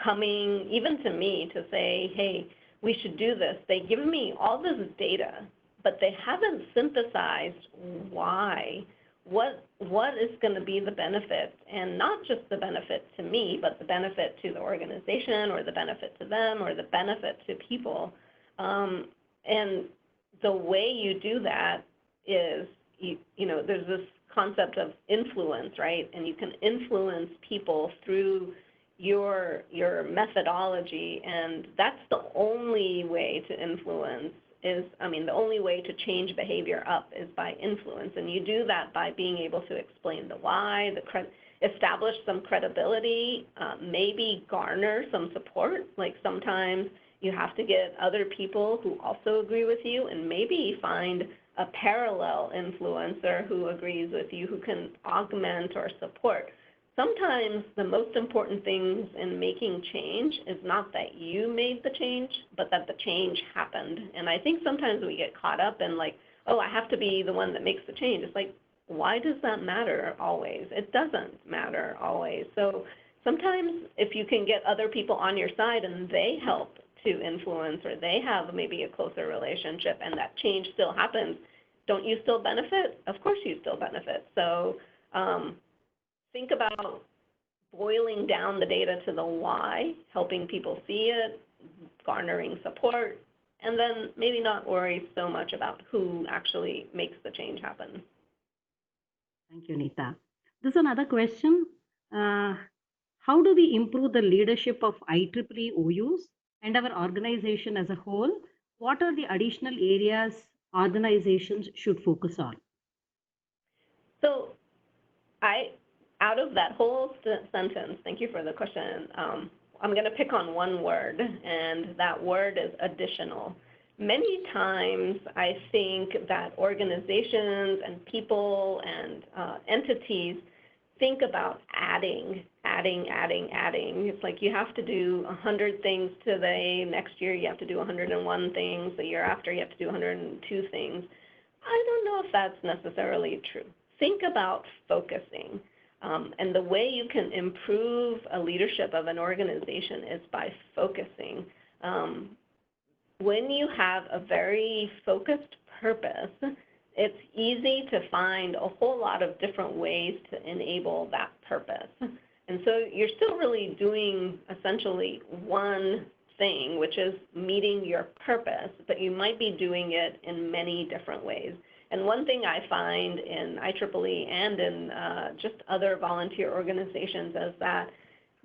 coming, even to me, to say, hey, we should do this, they give me all this data, but they haven't synthesized why. What is going to be the benefit, and not just the benefit to me, but the benefit to the organization or the benefit to them or the benefit to people. And the way you do that is, you know, there's this concept of influence, right? And you can influence people through your methodology, and that's the only way to influence is, I mean, the only way to change behavior up is by influence. And you do that by being able to explain the why, establish some credibility, maybe garner some support. Like sometimes you have to get other people who also agree with you, and maybe find a parallel influencer who agrees with you, who can augment or support. Sometimes the most important things in making change is not that you made the change, but that the change happened. And I think sometimes we get caught up in like, oh, I have to be the one that makes the change. It's like, why does that matter always? It doesn't matter always. So sometimes if you can get other people on your side and they help to influence, or they have maybe a closer relationship and that change still happens, don't you still benefit? Of course you still benefit. So think about boiling down the data to the why, helping people see it, garnering support, and then maybe not worry so much about who actually makes the change happen. Thank you, Nita. This is another question. How do we improve the leadership of IEEE OUs and our organization as a whole? What are the additional areas organizations should focus on? So out of that whole sentence, thank you for the question, I'm going to pick on one word, and that word is additional. Many times I think that organizations and people and entities think about adding. It's like you have to do 100 things today, next year you have to do 101 things, the year after you have to do 102 things. I don't know if that's necessarily true. Think about focusing. And the way you can improve a leadership of an organization is by focusing. When you have a very focused purpose, it's easy to find a whole lot of different ways to enable that purpose. And so you're still really doing essentially one thing, which is meeting your purpose, but you might be doing it in many different ways. And one thing I find in IEEE and in just other volunteer organizations is that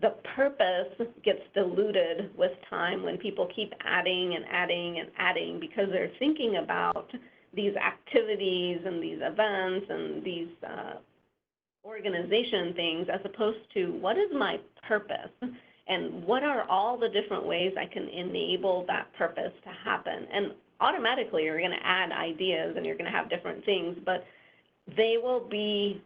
the purpose gets diluted with time when people keep adding and adding and adding, because they're thinking about these activities and these events and these organization things, as opposed to what is my purpose and what are all the different ways I can enable that purpose to happen. And automatically you're going to add ideas and you're going to have different things, but they will be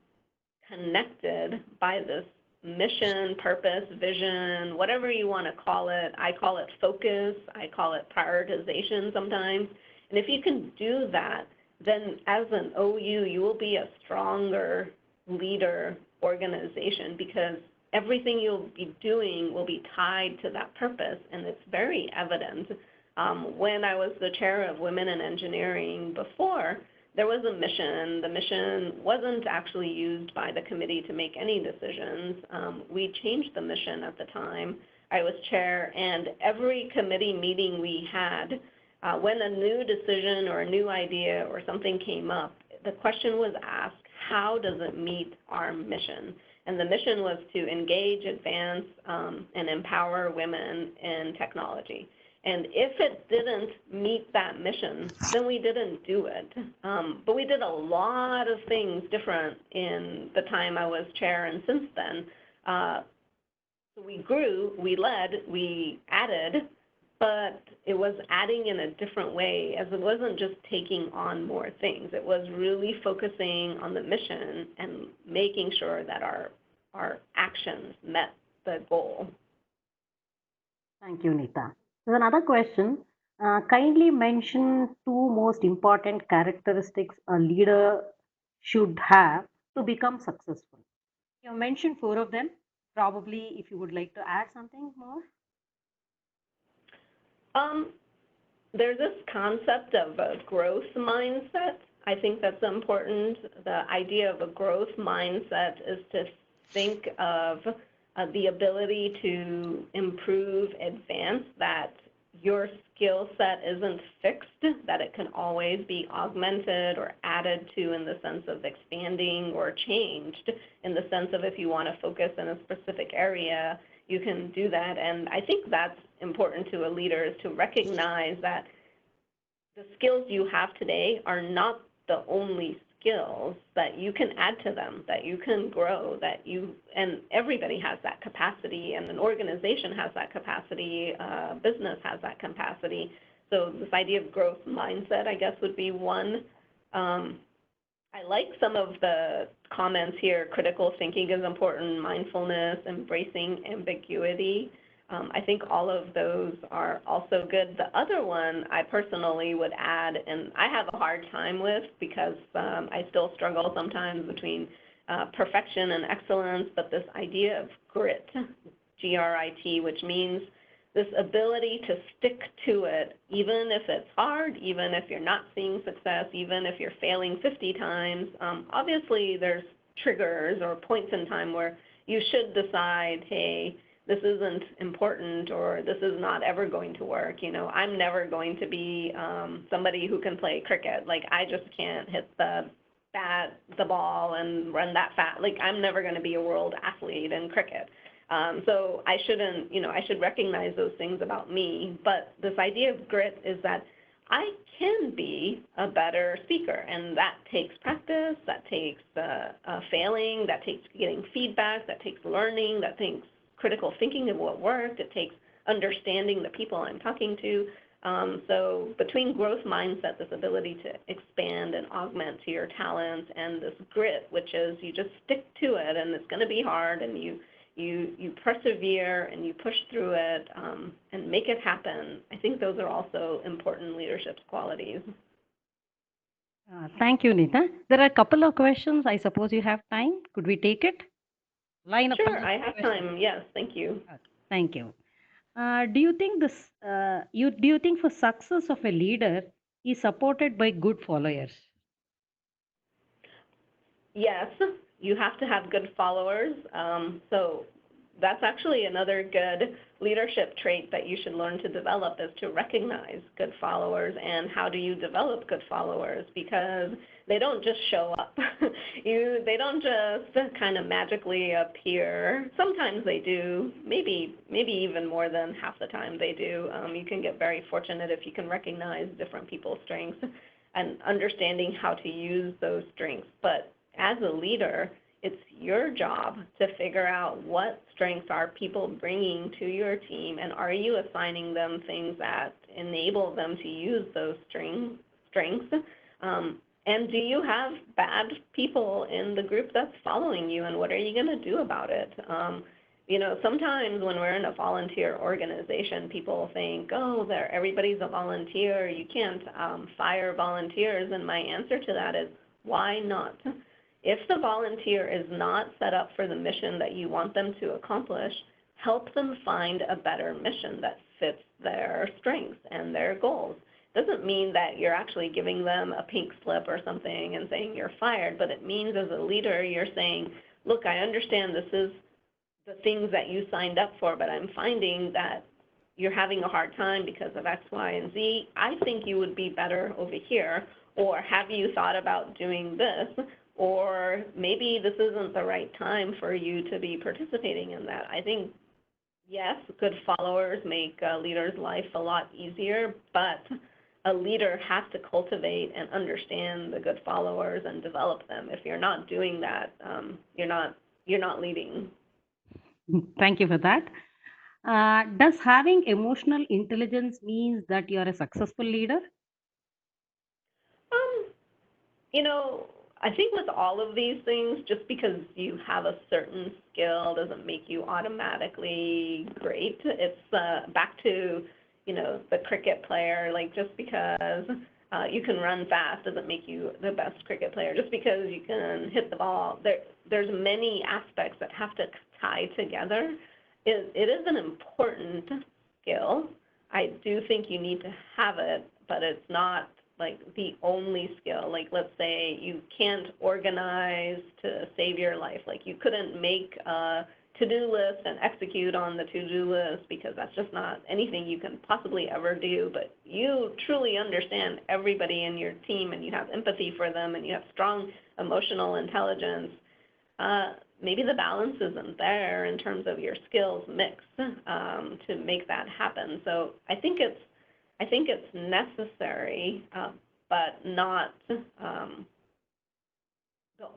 connected by this mission, purpose, vision, whatever you want to call it. I call it focus. I call it prioritization sometimes. And if you can do that, then as an OU, you will be a stronger leader organization, because everything you'll be doing will be tied to that purpose, and it's very evident. When I was the chair of Women in Engineering before, there was a mission. The mission wasn't actually used by the committee to make any decisions. We changed the mission at the time. I was chair, and every committee meeting we had, when a new decision or a new idea or something came up, the question was asked, how does it meet our mission? And the mission was to engage, advance, and empower women in technology. And if it didn't meet that mission, then we didn't do it. But we did a lot of things different in the time I was chair, and since then. So we grew, we led, we added, but it was adding in a different way, as it wasn't just taking on more things. It was really focusing on the mission and making sure that our actions met the goal. Thank you, Nita. There's another question. Kindly mention two most important characteristics a leader should have to become successful. You have mentioned four of them. Probably if you would like to add something more. There's this concept of a growth mindset. I think that's important. The idea of a growth mindset is to think of the ability to improve, advance, that your skill set isn't fixed, that it can always be augmented or added to in the sense of expanding, or changed in the sense of if you want to focus in a specific area, you can do that. And I think that's important to a leader, is to recognize that the skills you have today are not the only skills, that you can add to them, that you can grow, and everybody has that capacity, and an organization has that capacity, business has that capacity. So this idea of growth mindset, I guess, would be one. I like some of the comments here. Critical thinking is important, mindfulness, embracing ambiguity. I think all of those are also good. The other one I personally would add, and I have a hard time with because I still struggle sometimes between perfection and excellence, but this idea of grit, G-R-I-T, which means this ability to stick to it, even if it's hard, even if you're not seeing success, even if you're failing 50 times. Obviously, there's triggers or points in time where you should decide, hey, this isn't important, or this is not ever going to work. You know, I'm never going to be somebody who can play cricket. Like, I just can't hit the ball and run that fast. Like, I'm never going to be a world athlete in cricket. So I shouldn't, you know, I should recognize those things about me. But this idea of grit is that I can be a better speaker, and that takes practice, that takes failing, that takes getting feedback, that takes learning, that takes critical thinking of what worked, it takes understanding the people I'm talking to. So between growth mindset, this ability to expand and augment to your talents, and this grit, which is you just stick to it, and it's going to be hard, and you persevere and you push through it and make it happen. I think those are also important leadership qualities. Thank you, Nita. There are a couple of questions. I suppose you have time. Could we take it? Line of Sure, I have time. Yes, thank you. Thank you. Do you think this? Do you think for success of a leader is supported by good followers? Yes, you have to have good followers. So that's actually another good leadership trait that you should learn to develop, is to recognize good followers. And how do you develop good followers? Because they don't just show up. They don't just kind of magically appear. Sometimes they do, maybe even more than half the time they do. You can get very fortunate if you can recognize different people's strengths and understanding how to use those strengths. But as a leader, it's your job to figure out what strengths are people bringing to your team, and are you assigning them things that enable them to use those strengths? And do you have bad people in the group that's following you, and what are you going to do about it? You know, sometimes when we're in a volunteer organization, people think, oh, everybody's a volunteer, you can't fire volunteers, and my answer to that is, why not? If the volunteer is not set up for the mission that you want them to accomplish, help them find a better mission that fits their strengths and their goals. Doesn't mean that you're actually giving them a pink slip or something and saying you're fired, but it means as a leader you're saying, look, I understand this is the things that you signed up for, but I'm finding that you're having a hard time because of X, Y, and Z. I think you would be better over here, or have you thought about doing this? Or maybe this isn't the right time for you to be participating in that. I think, yes, good followers make a leader's life a lot easier, but a leader has to cultivate and understand the good followers and develop them. If you're not doing that, you're not leading. Thank you for that. Does having emotional intelligence means that you're a successful leader? You know, I think with all of these things, just because you have a certain skill doesn't make you automatically great. It's back to, you know, the cricket player. Like, just because you can run fast doesn't make you the best cricket player. Just because you can hit the ball, there's many aspects that have to tie together. It is an important skill. I do think you need to have it, but it's not like the only skill. Like, let's say you can't organize to save your life. Like, you couldn't make a to-do list and execute on the to-do list because that's just not anything you can possibly ever do. But you truly understand everybody in your team, and you have empathy for them, and you have strong emotional intelligence. Maybe the balance isn't there in terms of your skills mix to make that happen. So I think it's necessary, but not the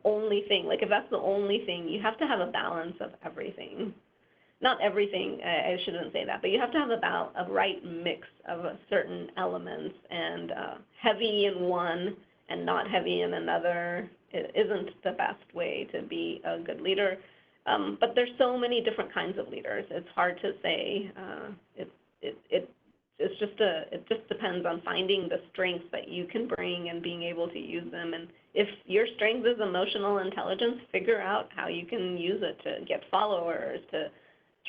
only thing. Like, if that's the only thing, you have to have a balance of everything. Not everything, I shouldn't say that, but you have to have a right mix of certain elements, and heavy in one and not heavy in another. It isn't the best way to be a good leader. But there's so many different kinds of leaders. It's hard to say. It just depends on finding the strengths that you can bring and being able to use them. And if your strength is emotional intelligence, figure out how you can use it to get followers, to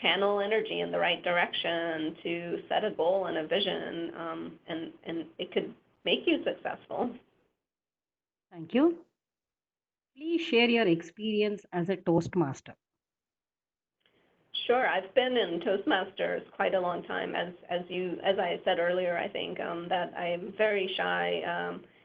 channel energy in the right direction, to set a goal and a vision, and it could make you successful. Thank you. Please share your experience as a Toastmaster. Sure, I've been in Toastmasters quite a long time. As I said earlier, I think that I'm very shy.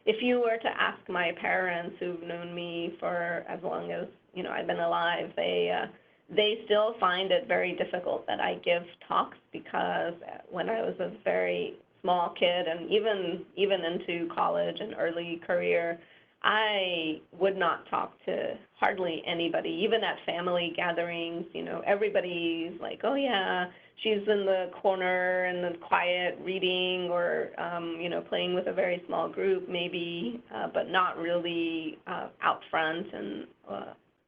If you were to ask my parents, who've known me for as long as I've been alive, they still find it very difficult that I give talks, because when I was a very small kid and even into college and early career, I would not talk to hardly anybody. Even at family gatherings, everybody's like, oh yeah, she's in the corner in the quiet reading, or playing with a very small group maybe, but not really out front and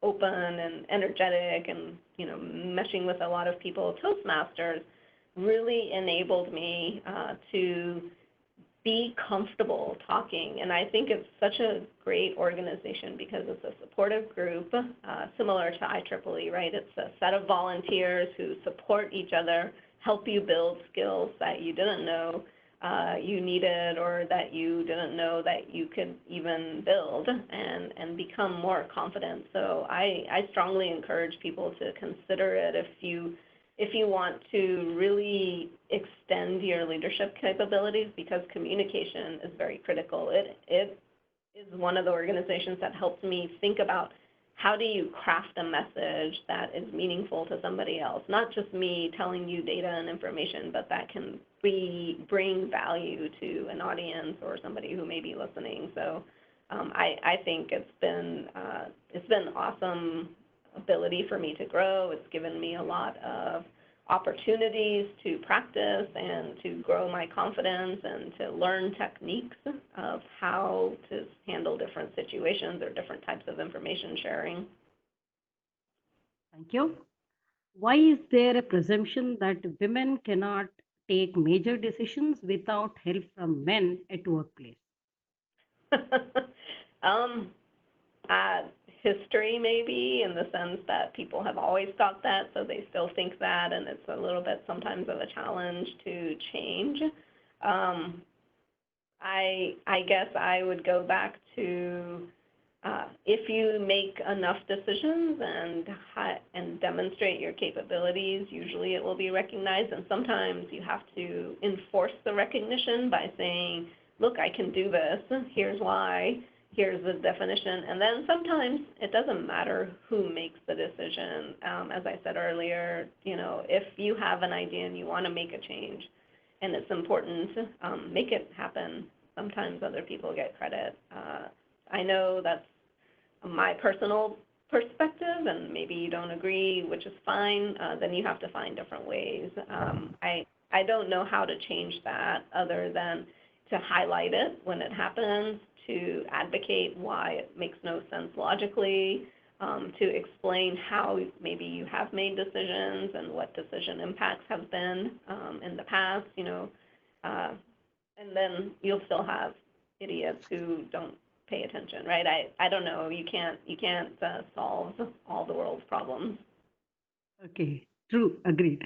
open and energetic and meshing with a lot of people. Toastmasters really enabled me to be comfortable talking. And I think it's such a great organization because it's a supportive group, similar to IEEE, right? It's a set of volunteers who support each other, help you build skills that you didn't know you needed, or that you didn't know that you could even build, and become more confident. So I strongly encourage people to consider it if you want to really extend your leadership capabilities, because communication is very critical. It is one of the organizations that helps me think about how do you craft a message that is meaningful to somebody else, not just me telling you data and information, but that can bring value to an audience or somebody who may be listening. So I think it's been awesome ability for me to grow. It's given me a lot of opportunities to practice and to grow my confidence and to learn techniques of how to handle different situations or different types of information sharing. Thank you. Why is there a presumption that women cannot take major decisions without help from men at workplace? History, maybe, in the sense that people have always thought that, so they still think that, and it's a little bit sometimes of a challenge to change. I guess I would go back to if you make enough decisions and demonstrate your capabilities, usually it will be recognized, and sometimes you have to enforce the recognition by saying, look, I can do this, here's why, here's the definition. And then sometimes it doesn't matter who makes the decision. As I said earlier, if you have an idea and you want to make a change and it's important, make it happen. Sometimes other people get credit. I know that's my personal perspective, and maybe you don't agree, which is fine. Then you have to find different ways. I don't know how to change that other than to highlight it when it happens, to advocate why it makes no sense logically, to explain how maybe you have made decisions and what decision impacts have been in the past, and then you'll still have idiots who don't pay attention, right? I don't know. You can't solve all the world's problems. Okay, true, agreed.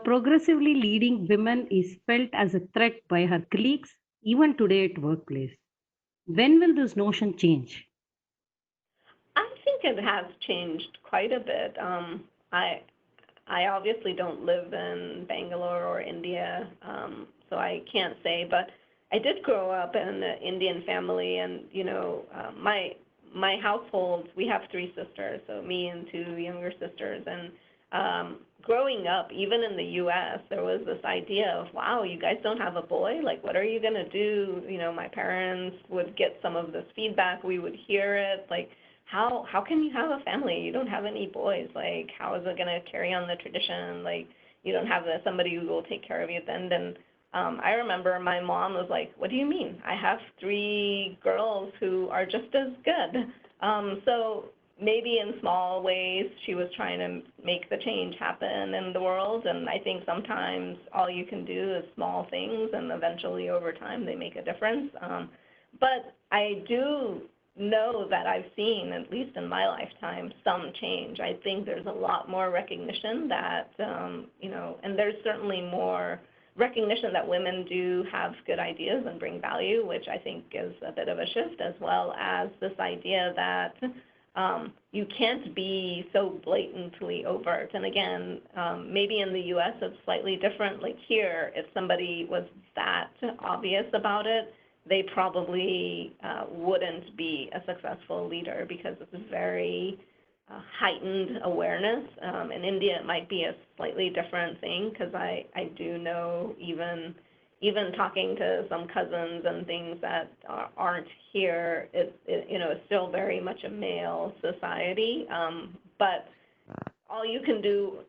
Progressively leading women is felt as a threat by her colleagues, even today at workplace. When will this notion change? I think it has changed quite a bit. I obviously don't live in Bangalore or India, so I can't say, but I did grow up in an Indian family, and my household, we have 3 sisters, so me and 2 younger sisters, and growing up, even in the U.S., there was this idea of, wow, you guys don't have a boy? Like, what are you going to do? My parents would get some of this feedback. We would hear it. Like, how can you have a family? You don't have any boys. Like, how is it going to carry on the tradition? Like, you don't have somebody who will take care of you at the end. And I remember my mom was like, what do you mean? I have 3 girls who are just as good. So maybe in small ways she was trying to make the change happen in the world, and I think sometimes all you can do is small things, and eventually over time they make a difference. But I do know that I've seen, at least in my lifetime, some change. I think there's a lot more recognition that, and there's certainly more recognition that women do have good ideas and bring value, which I think is a bit of a shift, as well as this idea that you can't be so blatantly overt. And again, maybe in the US it's slightly different. Like here, if somebody was that obvious about it, they probably wouldn't be a successful leader, because it's a very heightened awareness. In India, it might be a slightly different thing, because I do know, even talking to some cousins and things that aren't here, it's still very much a male society. But all you can do,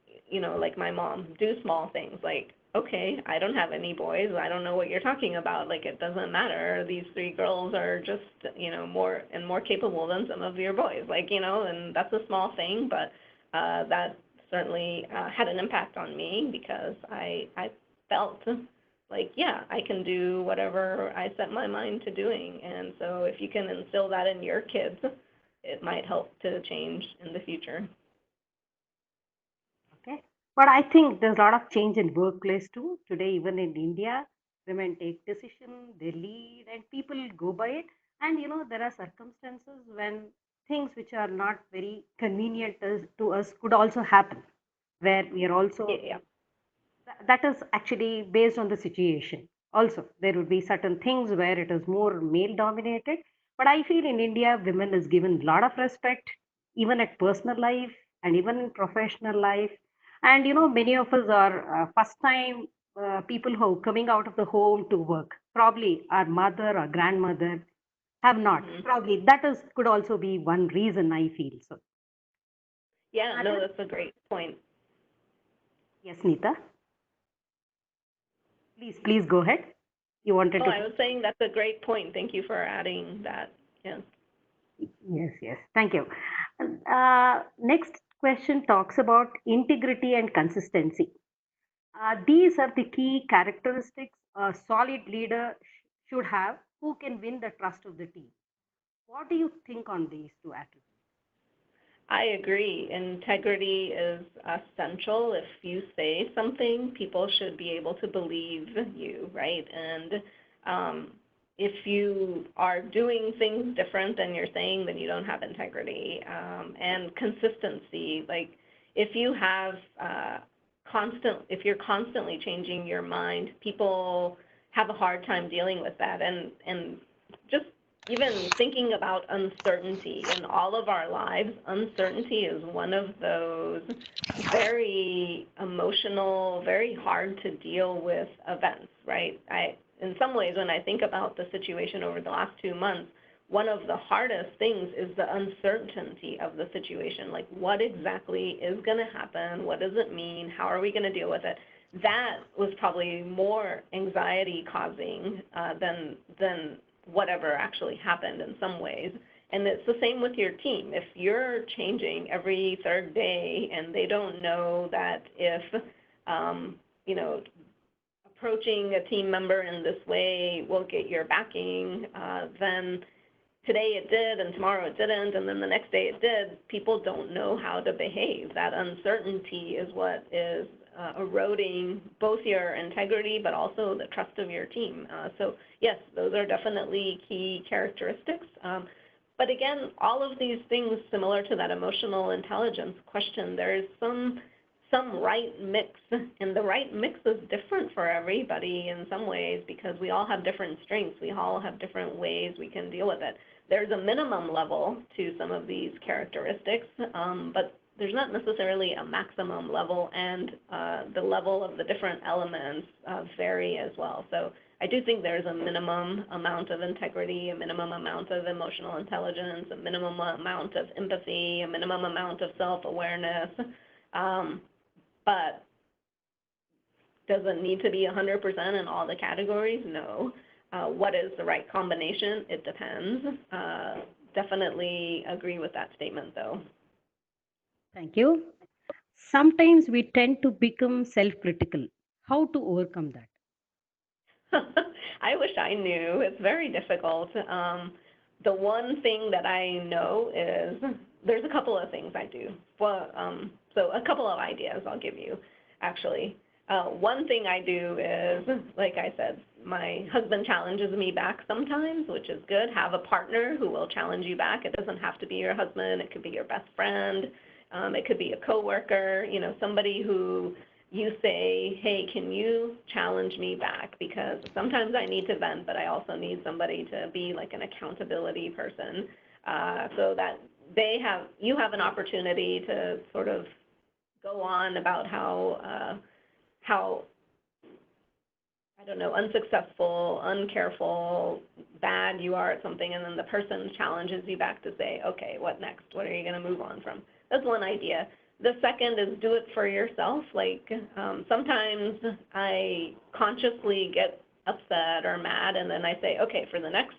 like my mom, do small things like, okay, I don't have any boys. I don't know what you're talking about. Like, it doesn't matter. These 3 girls are just, more capable than some of your boys. Like, and that's a small thing, but that certainly had an impact on me, because I felt like, yeah, I can do whatever I set my mind to doing. And so if you can instill that in your kids, it might help to change in the future. Okay. But I think there's a lot of change in workplace too. Today, even in India, women take decision, they lead, and people go by it. And there are circumstances when things which are not very convenient to us could also happen, where we are also Yeah. that is actually based on the situation. Also, there would be certain things where it is more male dominated, but I feel in India, women is given a lot of respect, even at personal life and even in professional life. And many of us are first time people who are coming out of the home to work. Probably our mother or grandmother have not. Mm-hmm. Probably that is could also be one reason, I feel so. Yeah, no, that's a great point. Yes, Nita. Please go ahead. You wanted Oh, to. I was saying that's a great point. Thank you for adding that. Yeah. Yes. Thank you. Next question talks about integrity and consistency. These are the key characteristics a solid leader should have who can win the trust of the team. What do you think on these two attributes? I agree. Integrity is essential. If you say something, people should be able to believe you, right? And if you are doing things different than you're saying, then you don't have integrity. And consistency, like if you have if you're constantly changing your mind, people have a hard time dealing with that. And just even thinking about uncertainty in all of our lives, uncertainty is one of those very emotional, very hard to deal with events, right? In some ways, when I think about the situation over the last 2 months, one of the hardest things is the uncertainty of the situation. Like, what exactly is going to happen? What does it mean? How are we going to deal with it? That was probably more anxiety causing than whatever actually happened in some ways. And it's the same with your team. If you're changing every 3rd day and they don't know that if, approaching a team member in this way will get your backing, then today it did and tomorrow it didn't, and then the next day it did, people don't know how to behave. That uncertainty is what is eroding both your integrity but also the trust of your team. So yes, those are definitely key characteristics. But again, all of these things, similar to that emotional intelligence question, there's some right mix, and the right mix is different for everybody in some ways, because we all have different strengths. We all have different ways we can deal with it. There's a minimum level to some of these characteristics, but there's not necessarily a maximum level, and the level of the different elements vary as well. So I do think there's a minimum amount of integrity, a minimum amount of emotional intelligence, a minimum amount of empathy, a minimum amount of self-awareness. But does it need to be 100% in all the categories? No. What is the right combination? It depends. definitely agree with that statement, though. Thank you. Sometimes we tend to become self-critical. How to overcome that? I wish I knew. It's very difficult. The one thing that I know is there's a couple of things I do. Well, so a couple of ideas I'll give you, actually. One thing I do is, like I said, my husband challenges me back sometimes, which is good. Have a partner who will challenge you back. It doesn't have to be your husband. It could be your best friend. It could be a coworker, somebody who you say, hey, can you challenge me back? Because sometimes I need to vent, but I also need somebody to be like an accountability person, so that you have an opportunity to sort of go on about how I don't know, unsuccessful, uncareful, bad you are at something, and then the person challenges you back to say, okay, what next? What are you going to move on from? That's one idea. The second is do it for yourself. Like sometimes I consciously get upset or mad, and then I say, okay, for the next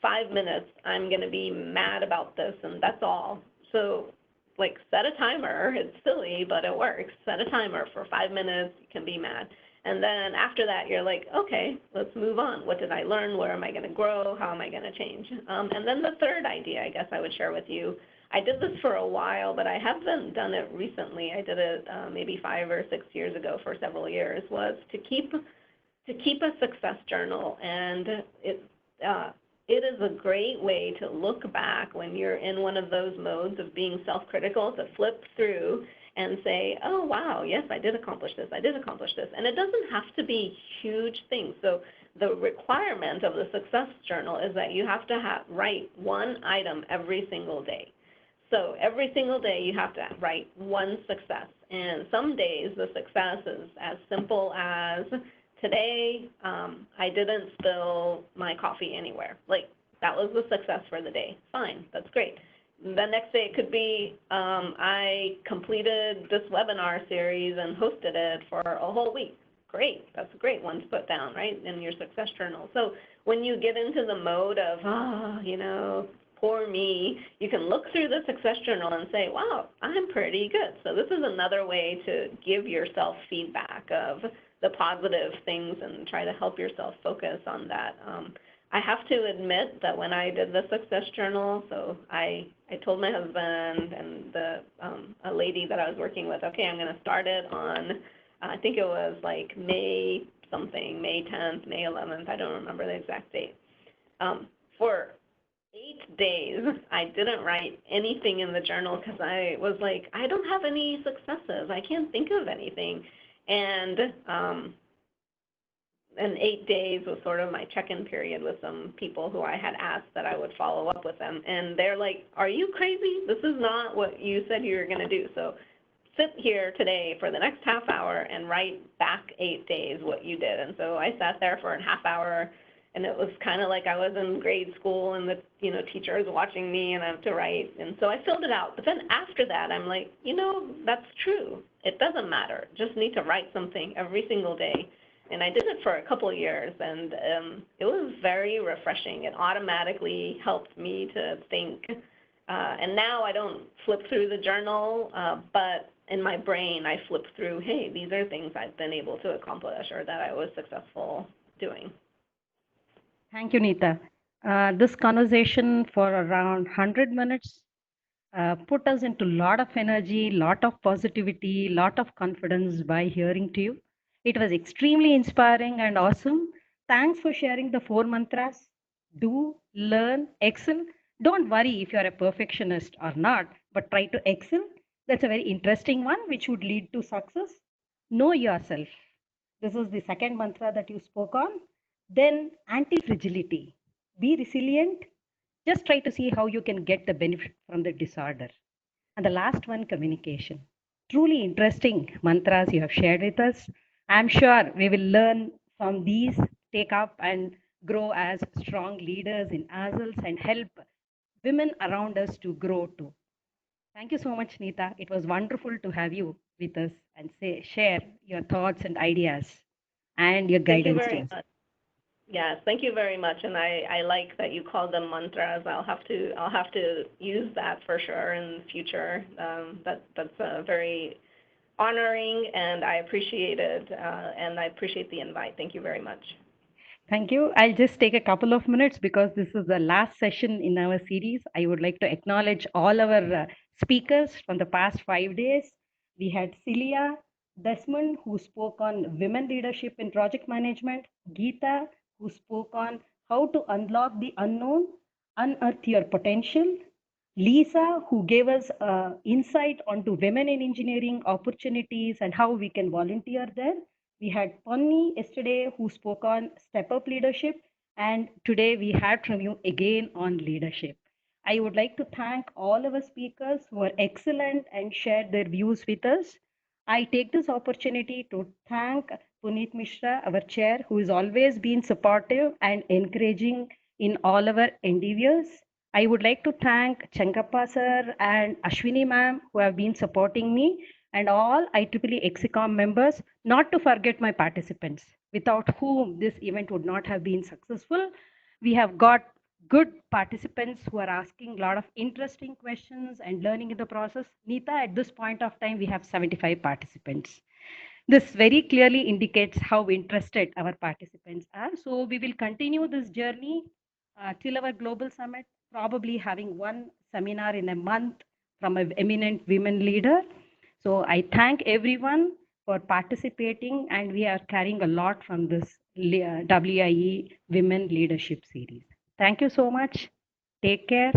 5 minutes, I'm going to be mad about this, and that's all. So like set a timer. It's silly, but it works. Set a timer for 5 minutes. You can be mad. And then after that, you're like, okay, let's move on. What did I learn? Where am I going to grow? How am I going to change? And then the third idea, I guess I would share with you, I did this for a while, but I haven't done it recently. I did it maybe 5 or 6 years ago for several years, was to keep a success journal. And it is a great way to look back when you're in one of those modes of being self-critical, to flip through and say, oh, wow, yes, I did accomplish this, I did accomplish this. And it doesn't have to be huge things. So the requirement of the success journal is that you have to write one item every single day. So every single day you have to write one success. And some days the success is as simple as, today I didn't spill my coffee anywhere. Like, that was the success for the day. Fine, that's great. The next day it could be, I completed this webinar series and hosted it for a whole week. Great, that's a great one to put down, right, in your success journal. So when you get into the mode of, poor me, you can look through the success journal and say, wow, I'm pretty good. So this is another way to give yourself feedback of the positive things and try to help yourself focus on that. I have to admit that when I did the success journal, so I told my husband and a lady that I was working with, okay, I'm going to start it on, I think it was like May something, May 10th, May 11th, I don't remember the exact date. For 8 days, I didn't write anything in the journal because I was like, I don't have any successes. I can't think of anything. And 8 days was sort of my check-in period with some people who I had asked that I would follow up with them. And they're like, are you crazy? This is not what you said you were going to do. So sit here today for the next half hour and write back 8 days what you did. And so I sat there for a half hour, and it was kind of like I was in grade school, and the teacher was watching me, and I have to write. And so I filled it out. But then after that, I'm like, that's true. It doesn't matter. Just need to write something every single day. And I did it for a couple of years, and it was very refreshing. It automatically helped me to think. And now I don't flip through the journal, but in my brain I flip through, hey, these are things I've been able to accomplish or that I was successful doing. Thank you, Nita. This conversation for around 100 minutes put us into a lot of energy, lot of positivity, lot of confidence by hearing to you. It was extremely inspiring and awesome. Thanks for sharing the 4 mantras. Do, learn, excel. Don't worry if you are a perfectionist or not, but try to excel. That's a very interesting one, which would lead to success. Know yourself. This is the second mantra that you spoke on. Then anti-fragility. Be resilient. Just try to see how you can get the benefit from the disorder. And the last one, communication. Truly interesting mantras you have shared with us. I'm sure we will learn from these, take up and grow as strong leaders in ourselves and help women around us to grow too. Thank you so much, Nita. It was wonderful to have you with us and share your thoughts and ideas and your Thank you guidance to very us. much. Yes, thank you very much, and I like that you call them mantras. I'll have to use that for sure in the future. That's very honoring, and I appreciate it, and I appreciate the invite. Thank you very much. Thank you. I'll just take a couple of minutes because this is the last session in our series. I would like to acknowledge all our speakers from the past 5 days. We had Celia Desmond, who spoke on women leadership in project management, Geeta, who spoke on how to unlock the unknown, unearth your potential, Lisa, who gave us insight onto women in engineering opportunities and how we can volunteer there. We had Ponni yesterday who spoke on step up leadership, and today we had from you again on leadership. I would like to thank all our speakers who were excellent and shared their views with us. I take this opportunity to thank Puneet Mishra, our chair, who has always been supportive and encouraging in all our endeavors. I would like to thank Chankappa sir and Ashwini ma'am who have been supporting me, and all IEEE Exicom members, not to forget my participants, without whom this event would not have been successful. We have got good participants who are asking a lot of interesting questions and learning in the process. Nita, at this point of time, we have 75 participants. This very clearly indicates how interested our participants are. So we will continue this journey till our global summit, probably having one seminar in a month from an eminent women leader. So I thank everyone for participating, and we are carrying a lot from this WIE Women Leadership Series. Thank you so much. Take care.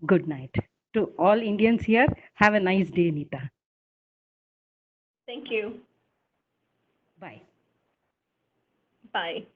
Good night. To all Indians here, have a nice day, Nita. Thank you. Bye. Bye.